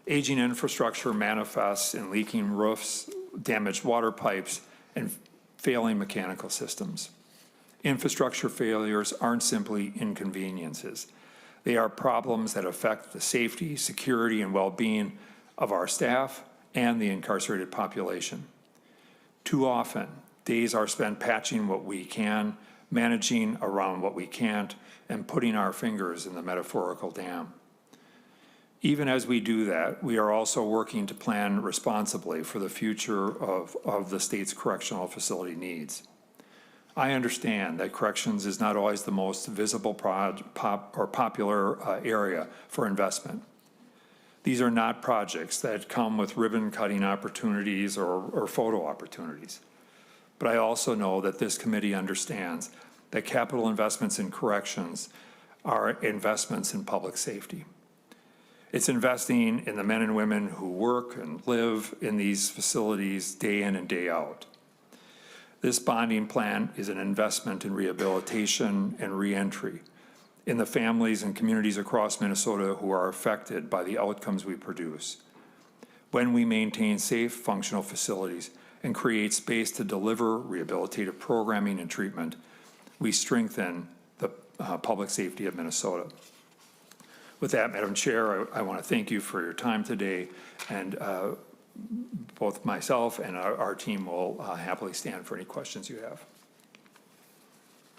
Aging infrastructure manifests in leaking roofs, damaged water pipes, and failing mechanical systems. Infrastructure failures aren't simply inconveniences. They are problems that affect the safety, security, and well-being of our staff and the incarcerated population. Too often, days are spent patching what we can, managing around what we can't, and putting our fingers in the metaphorical dam. Even as we do that, we are also working to plan responsibly for the future of the state's correctional facility needs. I understand that corrections is not always the most visible popular area for investment. These are not projects that come with ribbon-cutting opportunities or photo opportunities. But I also know that this committee understands that capital investments in corrections are investments in public safety. It's investing in the men and women who work and live in these facilities day in and day out. This bonding plan is an investment in rehabilitation and reentry, in the families and communities across Minnesota who are affected by the outcomes we produce. When we maintain safe, functional facilities and create space to deliver rehabilitative programming and treatment, we strengthen the public safety of Minnesota. With that, Madam Chair, I want to thank you for your time today, and both myself and our team will happily stand for any questions you have.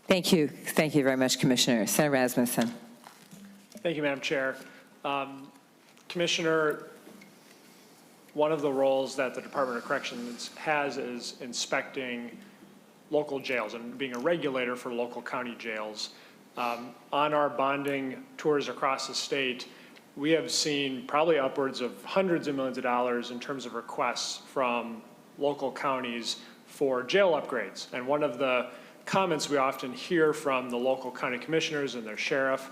Thank you. Thank you very much, Commissioner. Senator Rasmussen. Thank you, Madam Chair. Commissioner, one of the roles that the Department of Corrections has is inspecting local jails and being a regulator for local county jails. On our bonding tours across the state, we have seen probably upwards of hundreds of millions of dollars in terms of requests from local counties for jail upgrades. And one of the comments we often hear from the local county commissioners and their sheriff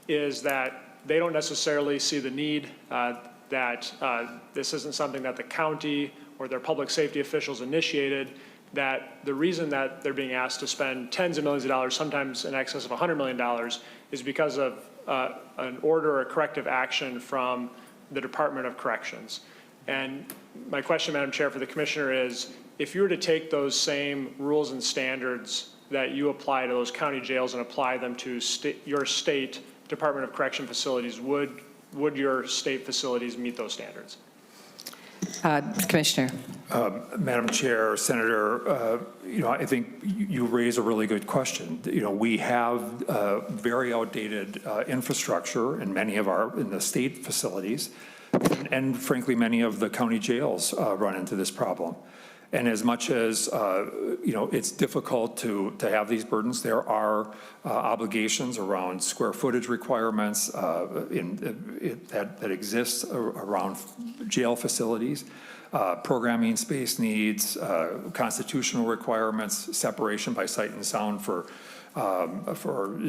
is that they don't necessarily see the need, that this isn't something that the county or their public safety officials initiated, that the reason that they're being asked to spend tens of millions of dollars, sometimes in excess of $100 million, is because of an order or corrective action from the Department of Corrections. And my question, Madam Chair, for the Commissioner is, if you were to take those same rules and standards that you apply to those county jails and apply them to your state Department of Correction facilities, would your state facilities meet those standards? Commissioner. Madam Chair, Senator, I think you raise a really good question. We have very outdated infrastructure in many of in the state facilities, and frankly, many of the county jails run into this problem. And as much as, it's difficult to have these burdens, there are obligations around square footage requirements that exist around jail facilities, programming space needs, constitutional requirements, separation by sight and sound for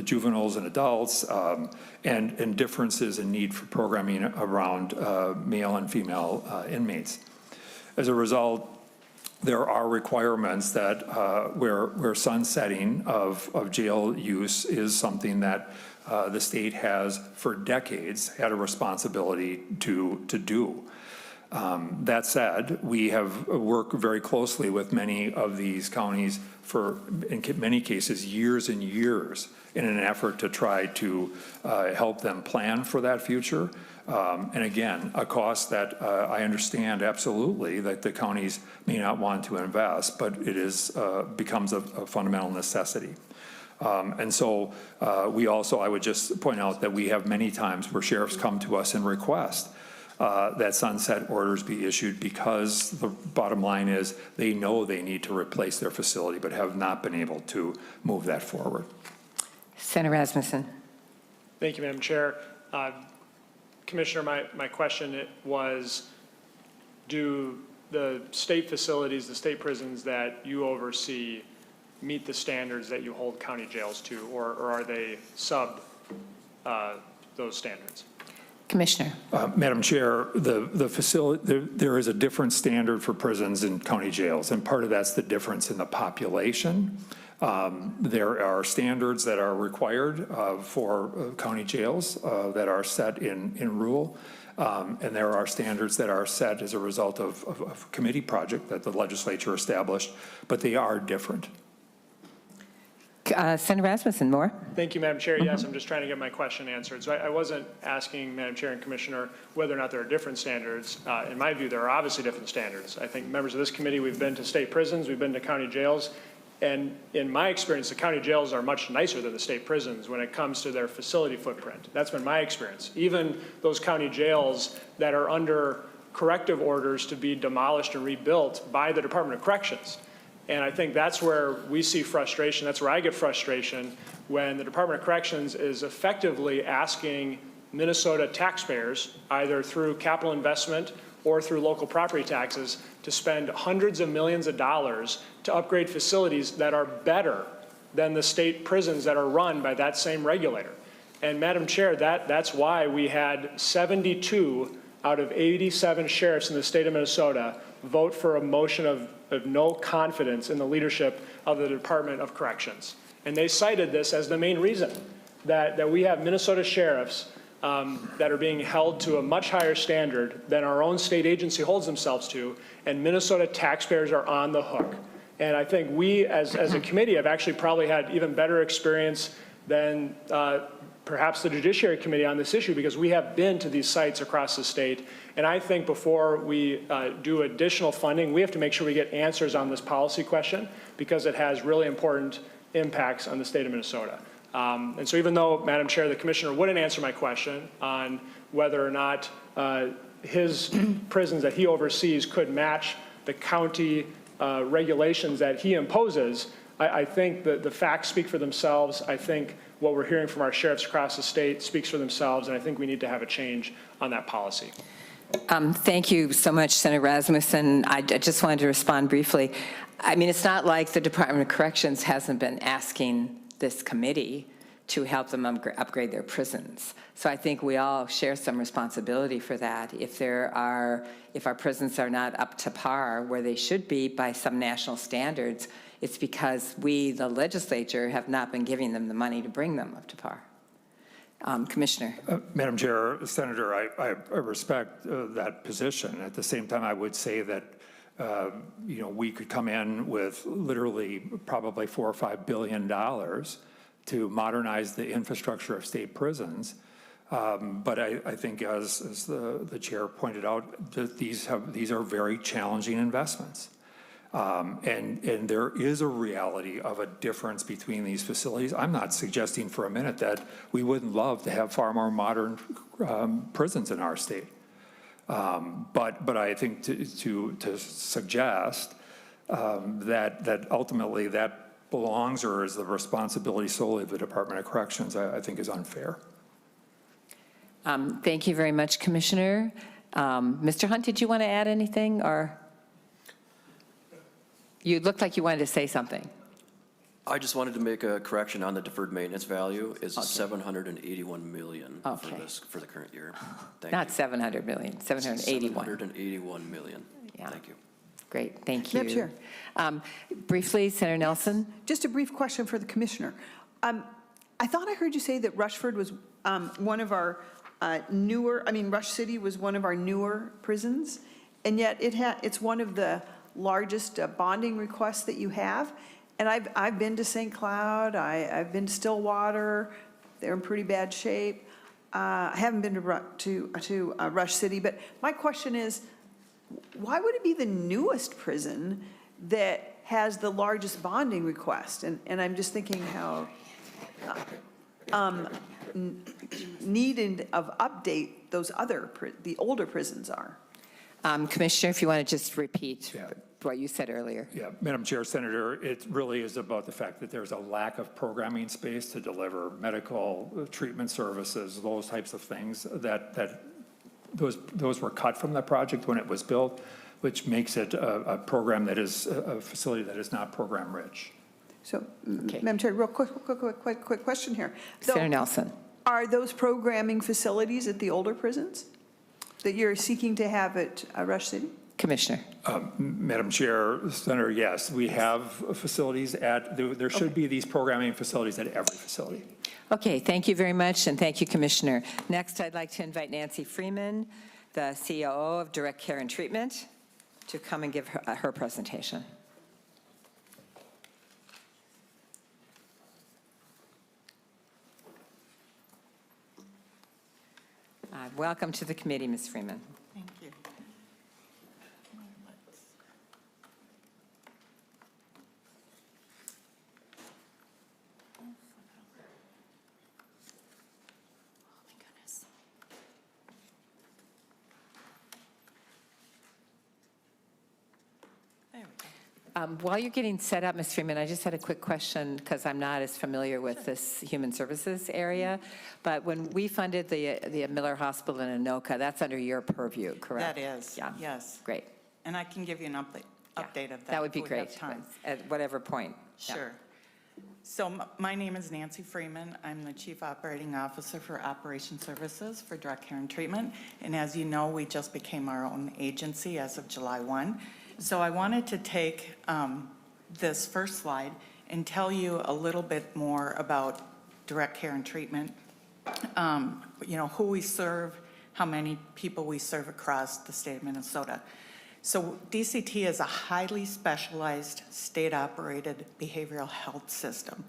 juveniles and adults, and differences in need for programming around male and female inmates. As a result, there are requirements that where sunsetting of jail use is something that the state has for decades had a responsibility to do. That said, we have worked very closely with many of these counties for, in many cases, years and years in an effort to try to help them plan for that future. And again, a cost that I understand absolutely that the counties may not want to invest, but it is becomes a fundamental necessity. And so we also, I would just point out that we have many times where sheriffs come to us and request that sunset orders be issued because the bottom line is they know they need to replace their facility but have not been able to move that forward. Senator Rasmussen. Thank you, Madam Chair. Commissioner, my question was, do the state facilities, the state prisons that you oversee meet the standards that you hold county jails to, or are they sub those standards? Commissioner. Madam Chair, the facility, there is a different standard for prisons and county jails, and part of that's the difference in the population. There are standards that are required for county jails that are set in rule, and there are standards that are set as a result of a committee project that the legislature established, but they are different. Senator Rasmussen, more? Thank you, Madam Chair. Yes, I'm just trying to get my question answered. So I wasn't asking, Madam Chair and Commissioner, whether or not there are different standards. In my view, there are obviously different standards. I think members of this committee, we've been to state prisons, we've been to county jails, and in my experience, the county jails are much nicer than the state prisons when it comes to their facility footprint. That's been my experience. Even those county jails that are under corrective orders to be demolished and rebuilt by the Department of Corrections. And I think that's where we see frustration. That's where I get frustration when the Department of Corrections is effectively asking Minnesota taxpayers, either through capital investment or through local property taxes, to spend hundreds of millions of dollars to upgrade facilities that are better than the state prisons that are run by that same regulator. And Madam Chair, that's why we had 72 out of 87 sheriffs in the state of Minnesota vote for a motion of no confidence in the leadership of the Department of Corrections. And they cited this as the main reason that we have Minnesota sheriffs that are being held to a much higher standard than our own state agency holds themselves to, and Minnesota taxpayers are on the hook. And I think we, as a committee, have actually probably had even better experience than perhaps the Judiciary Committee on this issue, because we have been to these sites across the state. And I think before we do additional funding, we have to make sure we get answers on this policy question, because it has really important impacts on the state of Minnesota. And so even though, Madam Chair, the Commissioner wouldn't answer my question on whether or not his prisons that he oversees could match the county regulations that he imposes, I think that the facts speak for themselves. I think what we're hearing from our sheriffs across the state speaks for themselves, and I think we need to have a change on that policy. Thank you so much, Senator Rasmussen. I just wanted to respond briefly. I mean, it's not like the Department of Corrections hasn't been asking this committee to help them upgrade their prisons. So I think we all share some responsibility for that. If our prisons are not up to par where they should be by some national standards, it's because we, the legislature, have not been giving them the money to bring them up to par. Commissioner. Madam Chair, Senator, I respect that position. At the same time, I would say that we could come in with literally probably $4 or $5 billion to modernize the infrastructure of state prisons. But I think, as the chair pointed out, that these are very challenging investments. And there is a reality of a difference between these facilities. I'm not suggesting for a minute that we wouldn't love to have far more modern prisons in our state. But I think to suggest that ultimately that belongs or is the responsibility solely of the Department of Corrections, I think is unfair. Thank you very much, Commissioner. Mr. Hunt, did you want to add anything, or? You looked like you wanted to say something. I just wanted to make a correction on the deferred maintenance value. Is $781 million for the current year. Not 700 million, 781. 781 million. Yeah. Thank you. Great, thank you. Madam Chair. Briefly, Senator Nelson. Just a brief question for the Commissioner. I thought I heard you say that Rushford was one of our Rush City was one of our newer prisons. and yet it's one of the largest bonding requests that you have. And I've been to St. Cloud, I've been to Stillwater, they're in pretty bad shape. I haven't been to Rush City, but my question is, why would it be the newest prison that has the largest bonding request? And I'm just thinking how needed of update those the older prisons are. Commissioner, if you want to just repeat what you said earlier. Yeah, Madam Chair, Senator, it really is about the fact that there's a lack of programming space to deliver medical treatment services, those types of things that those were cut from the project when it was built, which makes it a program that is a facility that is not program rich. So, Madam Chair, real quick question here. Senator Nelson. Are those programming facilities at the older prisons that you're seeking to have at Rush City? Commissioner. Madam Chair, Senator, yes, we have facilities there should be these programming facilities at every facility. Okay, thank you very much, and thank you, Commissioner. Next, I'd like to invite Nancy Freeman, the COO of Direct Care and Treatment, to come and give her presentation. Welcome to the committee, Ms. Freeman. Thank you. While you're getting set up, Ms. Freeman, I just had a quick question because I'm not as familiar with this human services area. But when we funded the Miller Hospital in Anoka, that's under your purview, correct? That is, Yeah. yes. Great. And I can give you an update of that. That would be if we have great, time. at whatever point. Yeah. Sure. So my name is Nancy Freeman. I'm the Chief Operating Officer for Operation Services for Direct Care and Treatment. And as you know, we just became our own agency as of July 1. So I wanted to take this first slide and tell you a little bit more about Direct Care and Treatment, who we serve, how many people we serve across the state of Minnesota. So DCT is a highly specialized state-operated behavioral health system.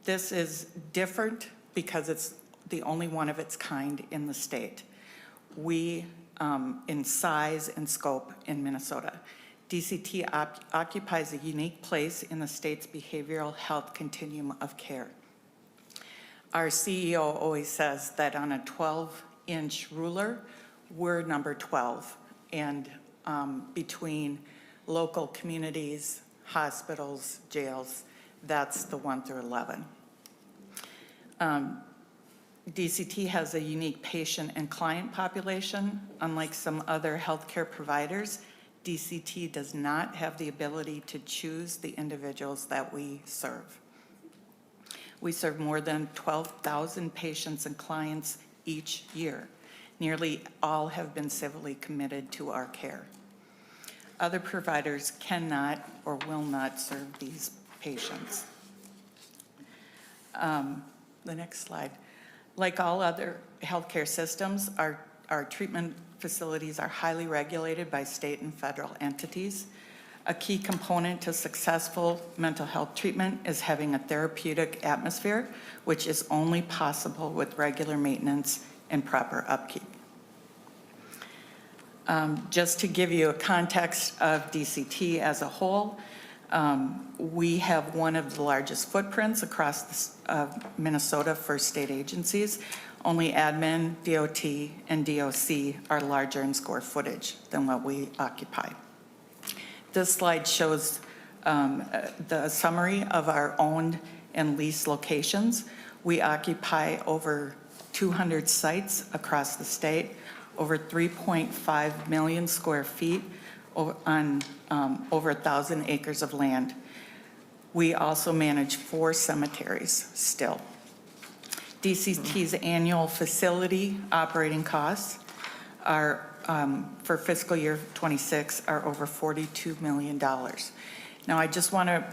This is different because it's the only one of its kind in the state. We, in size and scope in Minnesota, DCT occupies a unique place in the state's behavioral health continuum of care. Our CEO always says that on a 12-inch ruler, we're number 12. And between local communities, hospitals, jails, that's the 1 through 11. DCT has a unique patient and client population. Unlike some other healthcare providers, DCT does not have the ability to choose the individuals that we serve. We serve more than 12,000 patients and clients each year. Nearly all have been civilly committed to our care. Other providers cannot or will not serve these patients. The next slide. Like all other healthcare systems, our treatment facilities are highly regulated by state and federal entities. A key component to successful mental health treatment is having a therapeutic atmosphere, which is only possible with regular maintenance and proper upkeep. Just to give you a context of DCT as a whole, we have one of the largest footprints across Minnesota for state agencies. Only admin, DOT, and DOC are larger in square footage than what we occupy. This slide shows the summary of our owned and leased locations. We occupy over 200 sites across the state, over 3.5 million square feet on over 1,000 acres of land. We also manage 4 cemeteries still. DCT's annual facility operating costs are, for fiscal year 26, are over $42 million. Now, I just want to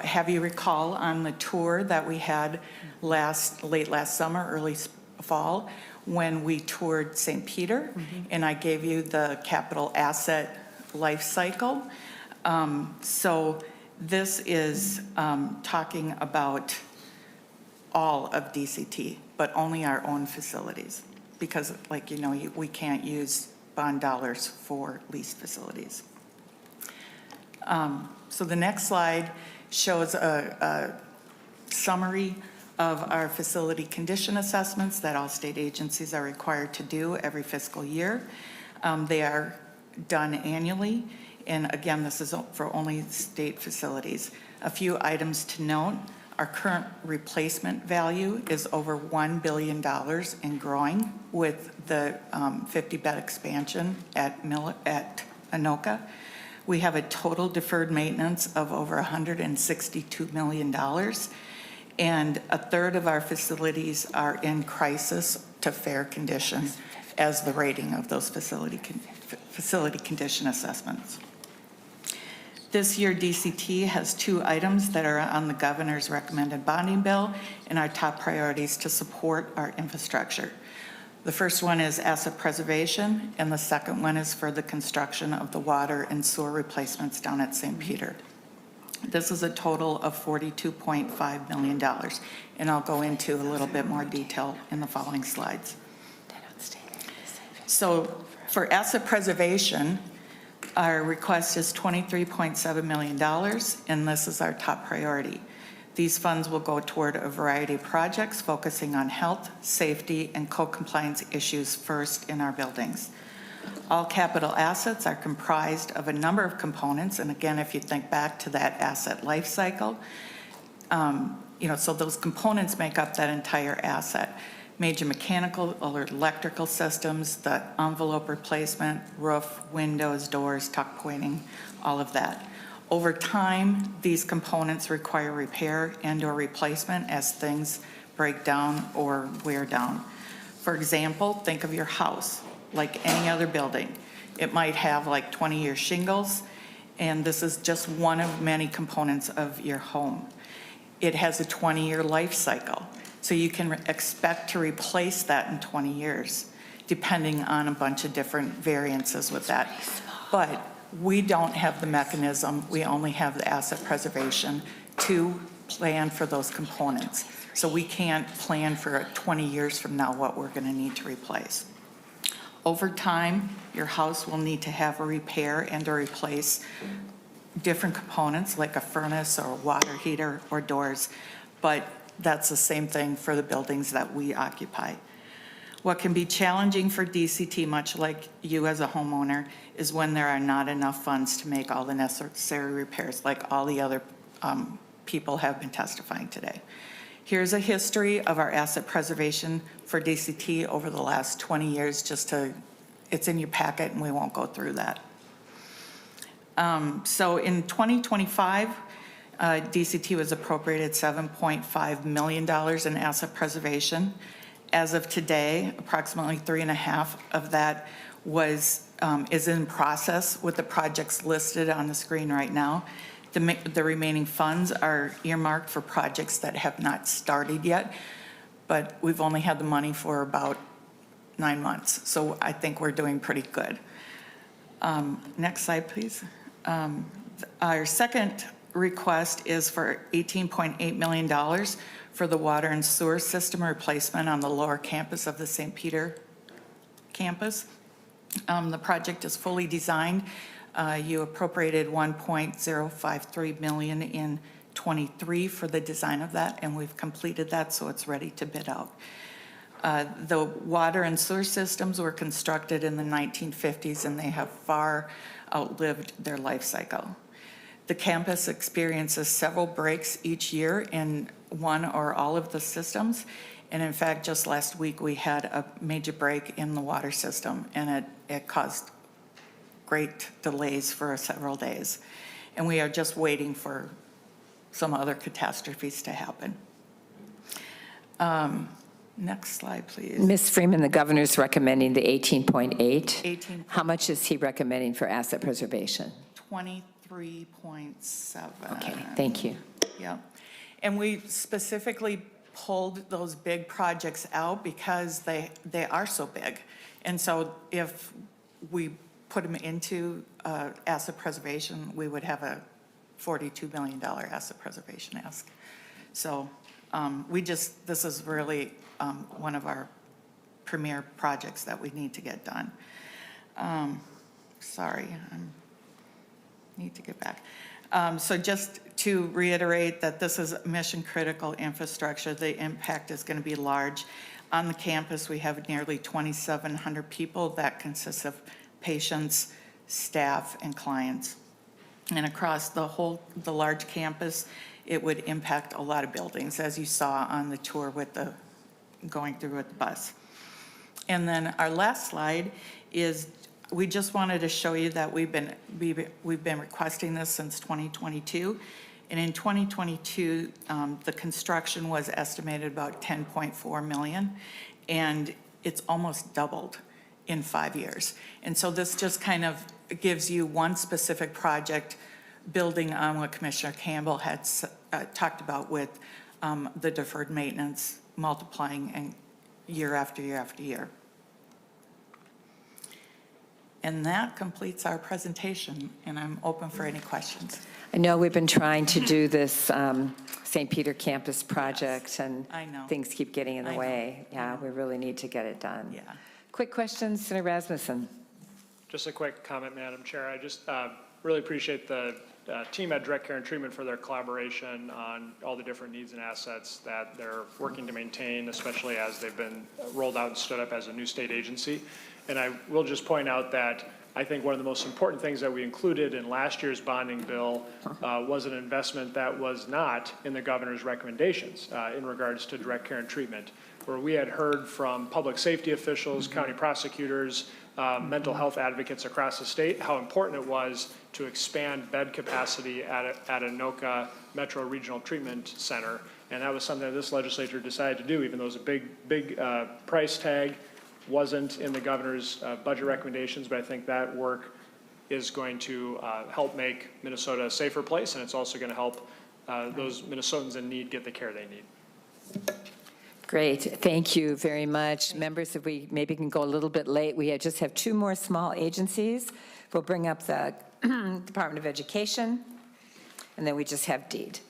have you recall on the tour that we had late last summer, early fall, when we toured St. Peter, and I gave you the capital asset life cycle. So this is talking about all of DCT, but only our own facilities, because like, you know, we can't use bond dollars for leased facilities. So the next slide shows a summary of our facility condition assessments that all state agencies are required to do every fiscal year. They are done annually, and again, this is for only state facilities. A few items to note: our current replacement value is over $1 billion and growing with the 50-bed expansion at Anoka. We have a total deferred maintenance of over $162 million, and a third of our facilities are in crisis to fair condition as the rating of those facility condition assessments. This year, DCT has 2 items that are on the governor's recommended bonding bill and our top priorities to support our infrastructure. The first one is asset preservation, and the second one is for the construction of the water and sewer replacements down at St. Peter. This is a total of $42.5 million, and I'll go into a little bit more detail in the following slides. So for asset preservation, our request is $23.7 million, and this is our top priority. These funds will go toward a variety of projects focusing on health, safety, and co-compliance issues first in our buildings. All capital assets are comprised of a number of components, and again, if you think back to that asset life cycle, you know, so those components make up that entire asset. Major mechanical or electrical systems, the envelope replacement, roof, windows, doors, tuck pointing, all of that. Over time, these components require repair and/or replacement as things break down or wear down. For example, think of your house, like any other building. It might have like 20-year shingles, and this is just one of many components of your home. It has a 20-year life cycle, so you can expect to replace that in 20 years, depending on a bunch of different variances with that. But we don't have the mechanism, we only have the asset preservation to plan for those components. So we can't plan for 20 years from now what we're going to need to replace. Over time, your house will need to have a repair and or replace different components like a furnace or a water heater or doors, but that's the same thing for the buildings that we occupy. What can be challenging for DCT, much like you as a homeowner, is when there are not enough funds to make all the necessary repairs, like all the other people have been testifying today. Here's a history of our asset preservation for DCT over the last 20 years, it's in your packet and we won't go through that. So in 2025, DCT was appropriated $7.5 million in asset preservation. As of today, approximately 3.5 of that is in process with the projects listed on the screen right now. The remaining funds are earmarked for projects that have not started yet, but we've only had the money for about 9 months, so I think we're doing pretty good. Next slide, please. Our second request is for $18.8 million for the water and sewer system replacement on the lower campus of the St. Peter campus. The project is fully designed. You appropriated $1.053 million in '23 for the design of that, and we've completed that, so it's ready to bid out. The water and sewer systems were constructed in the 1950s, and they have far outlived their life cycle. The campus experiences several breaks each year in one or all of the systems, and in fact, just last week, we had a major break in the water system, and it caused great delays for several days. And we are just waiting for some other catastrophes to happen. Next slide, please. Ms. Freeman, the governor's recommending the 18.8. 18. How much is he recommending for asset preservation? 23.7. Okay, thank you. Yeah. And we specifically pulled those big projects out because they are so big. And so if we put them into asset preservation, we would have a $42 million asset preservation ask. So this is really one of our premier projects that we need to get done. Sorry, I need to get back. So just to reiterate that this is mission-critical infrastructure, the impact is going to be large. On the campus, we have nearly 2,700 people. That consists of patients, staff, and clients. And across the large campus, it would impact a lot of buildings, as you saw on the tour going through with the bus. And then our last slide is, we just wanted to show you that we've been requesting this since 2022. And in 2022, the construction was estimated about $10.4 million, and it's almost doubled in 5 years. And so this just kind of gives you one specific project building on what Commissioner Campbell had talked about with the deferred maintenance multiplying and year after year after year. And that completes our presentation, and I'm open for any questions. I know we've been trying to do this St. Peter campus project, and I know. things keep getting in the way. Yeah, we really need to get it done. Yeah. Quick questions, Senator Rasmussen. Just a quick comment, Madam Chair. I just really appreciate the team at Direct Care and Treatment for their collaboration on all the different needs and assets that they're working to maintain, especially as they've been rolled out and stood up as a new state agency. And I will just point out that I think one of the most important things that we included in last year's bonding bill was an investment that was not in the governor's recommendations in regards to direct care and treatment, where we had heard from public safety officials, county prosecutors, mental health advocates across the state, how important it was to expand bed capacity at Anoka Metro Regional Treatment Center. And that was something that this legislature decided to do, even though it was a big price tag, wasn't in the governor's budget recommendations, but I think that work is going to help make Minnesota a safer place, and it's also going to help those Minnesotans in need get the care they need. Great, thank you very much. Members, if we maybe can go a little bit late, we just have two more small agencies. We'll bring up the Department of Education, and then we just have DEED.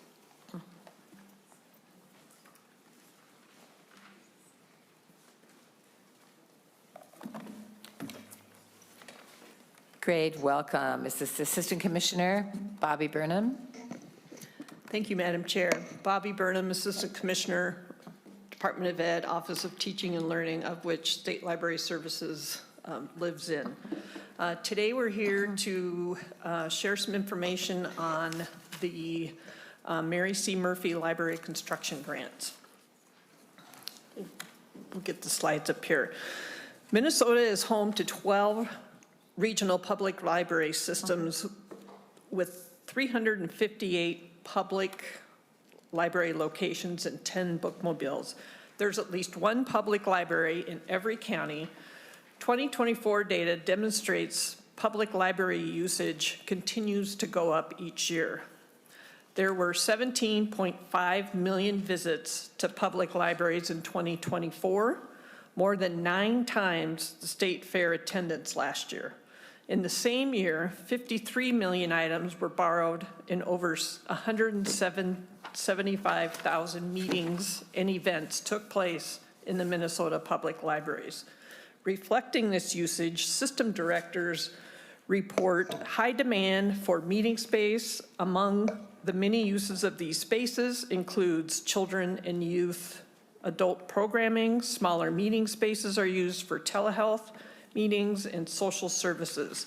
Great, welcome. Is this Assistant Commissioner Bobby Burnham? Thank you, Madam Chair. Bobby Burnham, Assistant Commissioner, Department of Ed, Office of Teaching and Learning, of which State Library Services lives in. Today we're here to share some information on the Mary C. Murphy Library Construction Grant. We'll get the slides up here. Minnesota is home to 12 regional public library systems with 358 public library locations and 10 bookmobiles. There's at least one public library in every county. 2024 data demonstrates public library usage continues to go up each year. There were 17.5 million visits to public libraries in 2024, more than 9 times the state fair attendance last year. In the same year, 53 million items were borrowed and over 175,000 meetings and events took place in the Minnesota public libraries. Reflecting this usage, system directors report high demand for meeting space. Among the many uses of these spaces includes children and youth adult programming. Smaller meeting spaces are used for telehealth meetings and social services.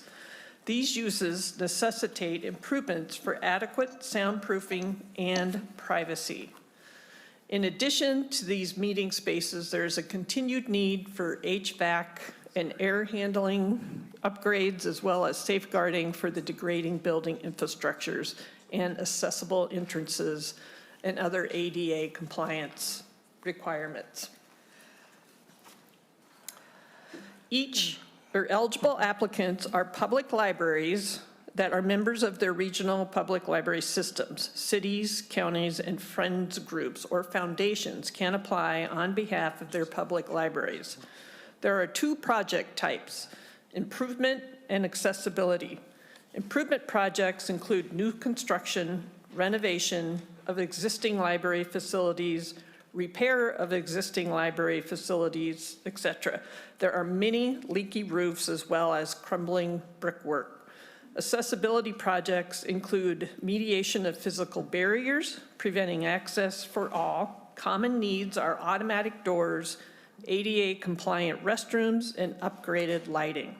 These uses necessitate improvements for adequate soundproofing and privacy. In addition to these meeting spaces, there's a continued need for HVAC and air handling upgrades, as well as safeguarding for the degrading building infrastructures and accessible entrances and other ADA compliance requirements. Eligible applicants are public libraries that are members of their regional public library systems. Cities, counties, and friends groups or foundations can apply on behalf of their public libraries. There are 2 project types, improvement and accessibility. Improvement projects include new construction, renovation of existing library facilities, repair of existing library facilities, etc. There are many leaky roofs as well as crumbling brickwork. Accessibility projects include mediation of physical barriers, preventing access for all. Common needs are automatic doors, ADA compliant restrooms, and upgraded lighting.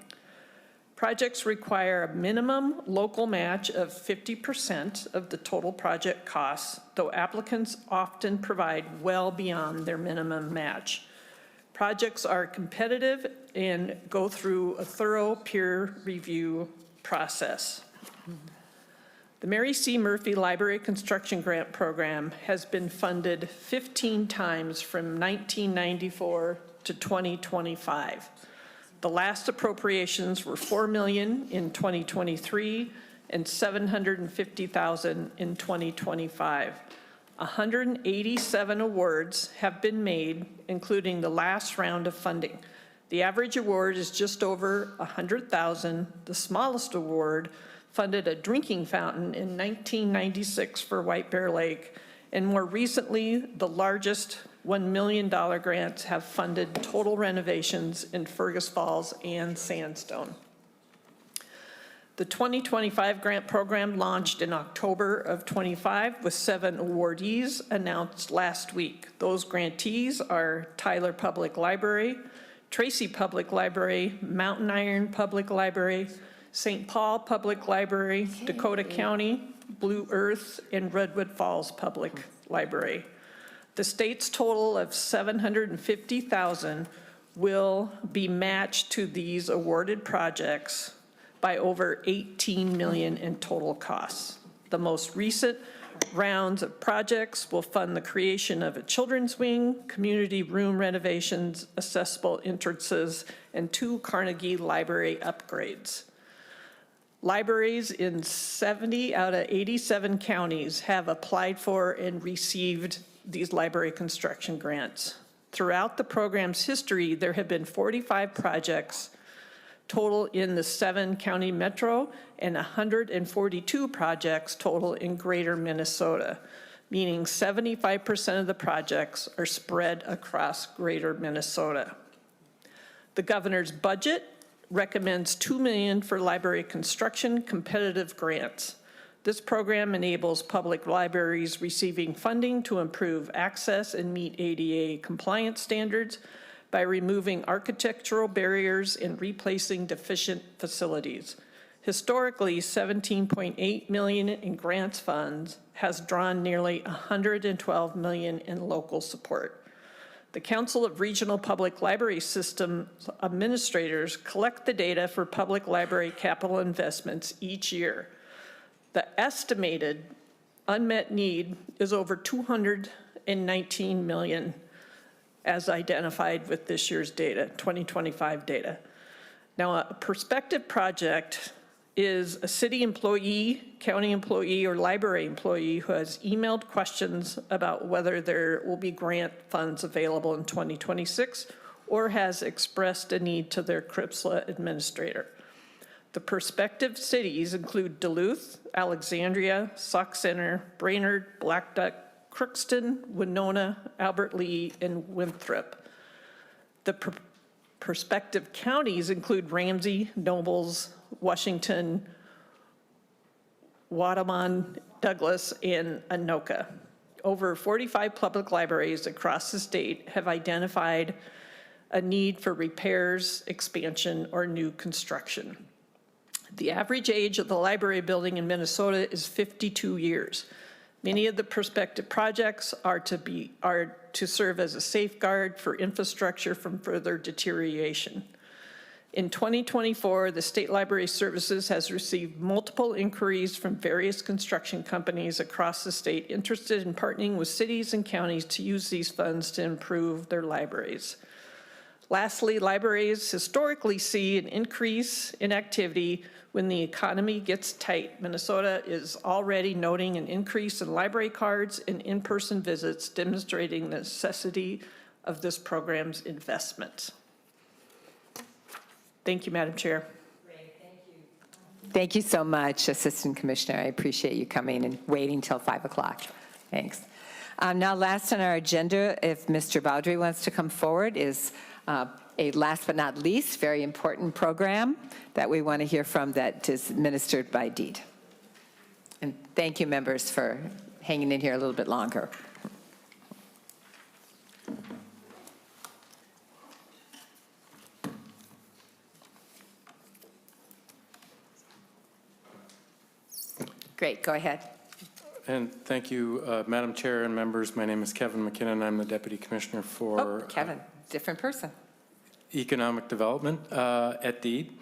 Projects require a minimum local match of 50% of the total project costs, though applicants often provide well beyond their minimum match. Projects are competitive and go through a thorough peer review process. The Mary C. Murphy Library Construction Grant Program has been funded 15 times from 1994 to 2025. The last appropriations were $4 million in 2023 and $750,000 in 2025. 187 awards have been made, including the last round of funding. The average award is just over $100,000. The smallest award funded a drinking fountain in 1996 for White Bear Lake, and more recently, the largest $1 million grants have funded total renovations in Fergus Falls and Sandstone. The 2025 grant program launched in October of 25 with 7 awardees announced last week. Those grantees are Tyler Public Library, Tracy Public Library, Mountain Iron Public Library, St. Paul Public Library, Dakota County, Blue Earth, and Redwood Falls Public Library. The state's total of $750,000 will be matched to these awarded projects by over $18 million in total costs. The most recent rounds of projects will fund the creation of a children's wing, community room renovations, accessible entrances, and 2 Carnegie Library upgrades. Libraries in 70 out of 87 counties have applied for and received these library construction grants. Throughout the program's history, there have been 45 projects total in the 7-county metro and 142 projects total in greater Minnesota, meaning 75% of the projects are spread across greater Minnesota. The governor's budget recommends $2 million for library construction competitive grants. This program enables public libraries receiving funding to improve access and meet ADA compliance standards by removing architectural barriers and replacing deficient facilities. Historically, $17.8 million in grants funds has drawn nearly $112 million in local support. The Council of Regional Public Library System Administrators collect the data for public library capital investments each year. The estimated unmet need is over $219 million as identified with this year's data, 2025 data. Now, a prospective project is a city employee, county employee, or library employee who has emailed questions about whether there will be grant funds available in 2026 or has expressed a need to their CRPSLA administrator. The prospective cities include Duluth, Alexandria, Sauk Center, Brainerd, Black Duck, Crookston, Winona, Albert Lea, and Winthrop. The prospective counties include Ramsey, Nobles, Washington, Waterman, Douglas, and Anoka. Over 45 public libraries across the state have identified a need for repairs, expansion, or new construction. The average age of the library building in Minnesota is 52 years. Many of the prospective projects are to serve as a safeguard for infrastructure from further deterioration. In 2024, the State Library Services has received multiple inquiries from various construction companies across the state interested in partnering with cities and counties to use these funds to improve their libraries. Lastly, libraries historically see an increase in activity when the economy gets tight. Minnesota is already noting an increase in library cards and in-person visits, demonstrating the necessity of this program's investment. Thank you, Madam Chair. Thank you so much, Assistant Commissioner. I appreciate you coming and waiting till 5 o'clock. Thanks. Now, last on our agenda, if Mr. Bowdry wants to come forward, is a last but not least very important program that we want to hear from that is administered by DEED. And thank you, members, for hanging in here a little bit longer. Great, go ahead. And thank you, Madam Chair and members. My name is Kevin McKinnon. I'm the Deputy Commissioner for Kevin, different person. Economic Development at DEED.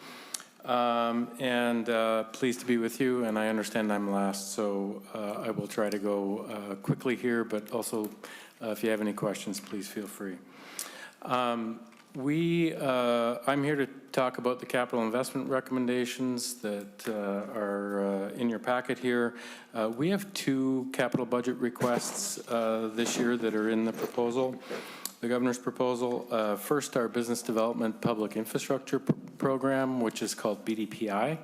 And pleased to be with you, and I understand I'm last, so I will try to go quickly here, but also if you have any questions, please feel free. I'm here to talk about the capital investment recommendations that are in your packet here. We have 2 capital budget requests this year that are in the proposal, the governor's proposal. First, our Business Development Public Infrastructure Program, which is called BDPI.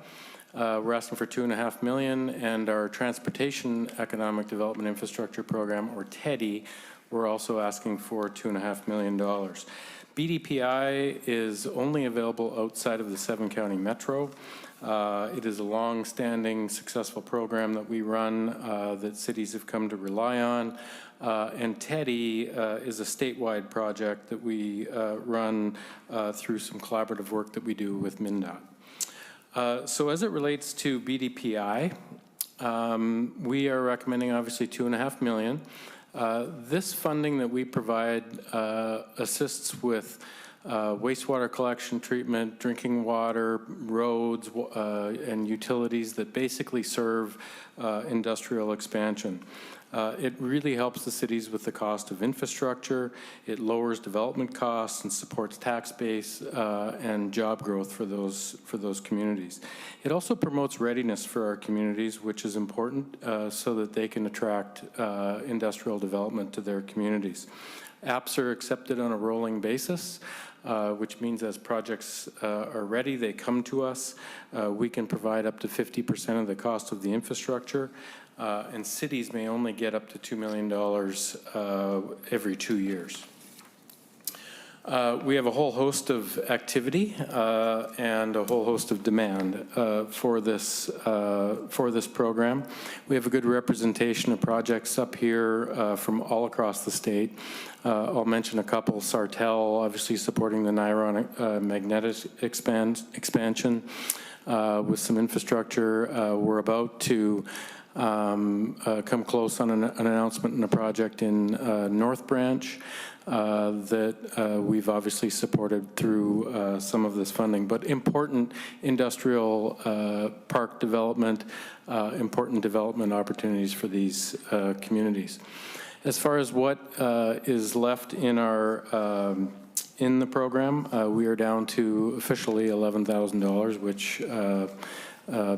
We're asking for $2.5 million, and our Transportation Economic Development Infrastructure Program, or TEDI, we're also asking for $2.5 million. BDPI is only available outside of the 7-county metro. It is a long-standing, successful program that we run that cities have come to rely on. And TEDI is a statewide project that we run through some collaborative work that we do with MnDOT. So as it relates to BDPI, we are recommending obviously $2.5 million. This funding that we provide assists with wastewater collection, treatment, drinking water, roads, and utilities that basically serve industrial expansion. It really helps the cities with the cost of infrastructure. It lowers development costs and supports tax base and job growth for those communities. It also promotes readiness for our communities, which is important so that they can attract industrial development to their communities. Apps are accepted on a rolling basis, which means as projects are ready, they come to us. We can provide up to 50% of the cost of the infrastructure. And cities may only get up to $2 million every 2 years. We have a whole host of activity and a whole host of demand for this program. We have a good representation of projects up here from all across the state. I'll mention a couple. Sartell, obviously supporting the Niron magnetic expansion with some infrastructure. We're about to come close on an announcement in a project in North Branch that we've obviously supported through some of this funding. But important industrial park development, important development opportunities for these communities. As far as what is left in our in the program, we are down to officially $11,000, which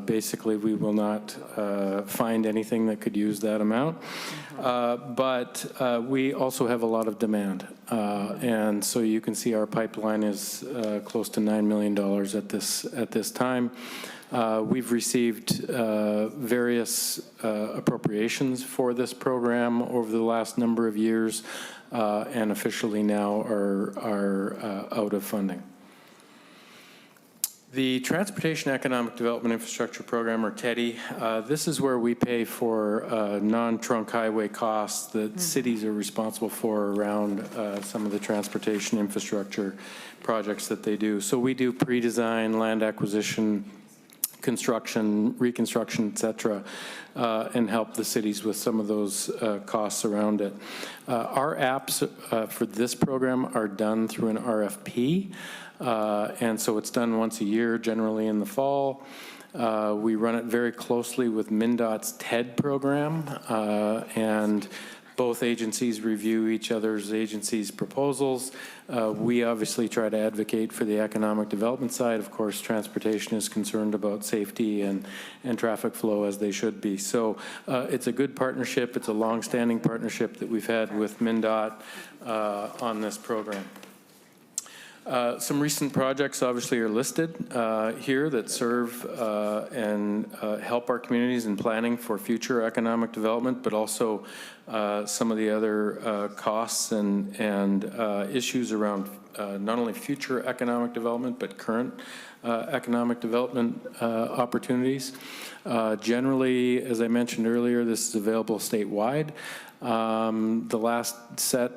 basically we will not find anything that could use that amount. But we also have a lot of demand. And so you can see our pipeline is close to $9 million at this time. We've received various appropriations for this program over the last number of years, and officially now are out of funding. The Transportation Economic Development Infrastructure Program, or TEDI, this is where we pay for non-trunk highway costs that cities are responsible for around some of the transportation infrastructure projects that they do. So we do pre-design, land acquisition, construction, reconstruction, et cetera, and help the cities with some of those costs around it. Our apps for this program are done through an RFP. And so it's done once a year, generally in the fall. We run it very closely with MnDOT's TED program, and Both agencies review each other's agencies' proposals. We obviously try to advocate for the economic development side. Of course, transportation is concerned about safety and traffic flow, as they should be. So it's a good partnership. It's a long-standing partnership that we've had with MnDOT on this program. Some recent projects obviously are listed here that serve and help our communities in planning for future economic development, but also some of the other costs and issues around not only future economic development, but current economic development opportunities. Generally, as I mentioned earlier, this is available statewide. The last set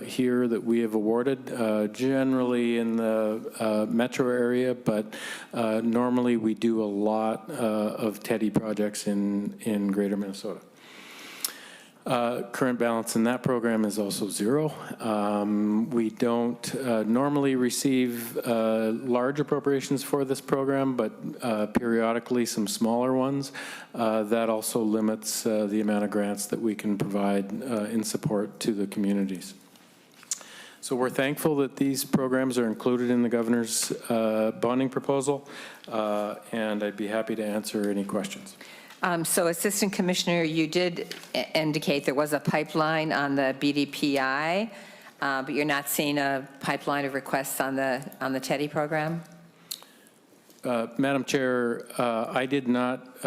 here that we have awarded, generally in the metro area, but normally we do a lot of TEDI projects in greater Minnesota. Current balance in that program is also zero. We don't normally receive large appropriations for this program, but periodically some smaller ones. That also limits the amount of grants that we can provide in support to the communities. So we're thankful that these programs are included in the governor's bonding proposal, and I'd be happy to answer any questions. So Assistant Commissioner, you did indicate there was a pipeline on the BDPI, but you're not seeing a pipeline of requests on the TEDI program? Madam Chair, I did not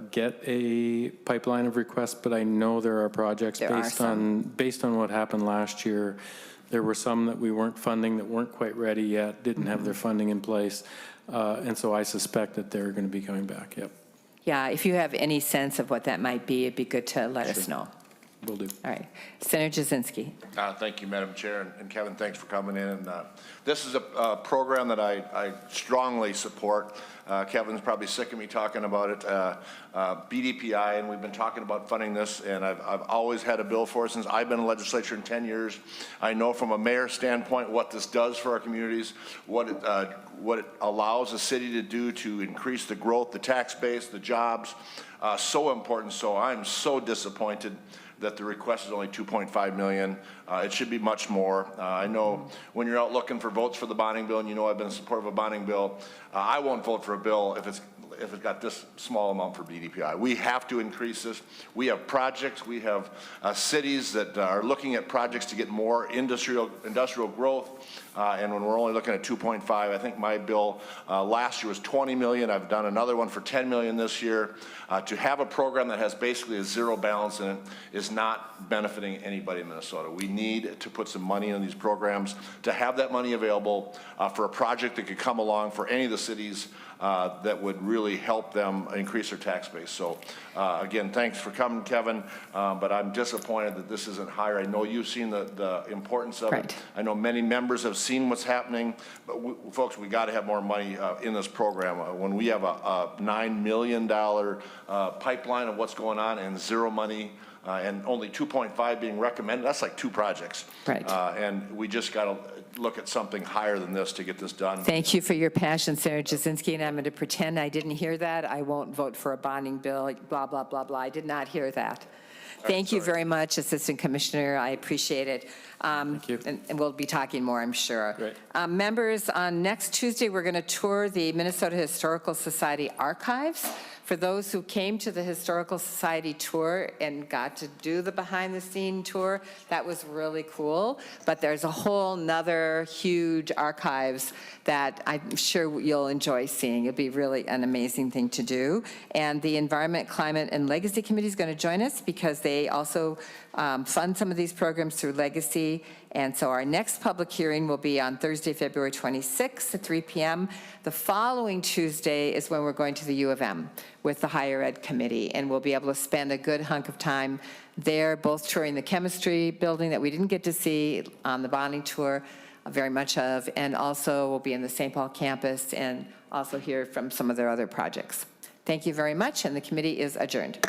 get a pipeline of requests, but I know there are projects based on what happened last year. There were some that we weren't funding that weren't quite ready yet, didn't have their funding in place, and so I suspect that they're going to be coming back. Yep. Yeah, if you have any sense of what that might be, it'd be good to let us know. Will do. All right. Senator Jasinski. Thank you, Madam Chair, and Kevin, thanks for coming in. And this is a program that I strongly support. Kevin's probably sick of me talking about it. BDPI, and we've been talking about funding this, and I've always had a bill for it since I've been in legislature in 10 years. I know from a mayor's standpoint what this does for our communities, what it allows the city to do to increase the growth, the tax base, the jobs. So important. So I'm so disappointed that the request is only $2.5 million. It should be much more. I know when you're out looking for votes for the bonding bill, and you know I've been in support of a bonding bill, I won't vote for a bill if it's got this small amount for BDPI. We have to increase this. We have projects. We have cities that are looking at projects to get more industrial growth. And when we're only looking at 2.5, I think my bill last year was 20 million. I've done another one for 10 million this year. To have a program that has basically a zero balance in it is not benefiting anybody in Minnesota. We need to put some money in these programs to have that money available for a project that could come along for any of the cities that would really help them increase their tax base. So again, thanks for coming, Kevin, but I'm disappointed that this isn't higher. I know you've seen the importance of it. I know many members have seen what's happening, but folks, we got to have more money in this program. When we have a $9 million pipeline of what's going on and zero money, and only 2.5 being recommended, that's like 2 projects. Right. And we just got to look at something higher than this to get this done. Thank you for your passion, Senator Jasinski, and I'm going to pretend I didn't hear that. I won't vote for a bonding bill, blah, blah, blah, blah. I did not hear that. Thank you very much, Assistant Commissioner. I appreciate it. Thank you. And we'll be talking more, I'm sure. Great. Members, on next Tuesday, we're going to tour the Minnesota Historical Society archives. For those who came to the Historical Society tour and got to do the behind-the-scene tour, that was really cool. But there's a whole nother huge archives that I'm sure you'll enjoy seeing. It'll be really an amazing thing to do. And the Environment, Climate, and Legacy Committee is going to join us because they also fund some of these programs through Legacy. And so our next public hearing will be on Thursday, February 26th at 3 p.m. The following Tuesday is when we're going to the U of M with the Higher Ed Committee, and we'll be able to spend a good hunk of time there, both touring the chemistry building that we didn't get to see on the bonding tour very much of, and also we'll be in the St. Paul campus and also hear from some of their other projects. Thank you very much, and the committee is adjourned.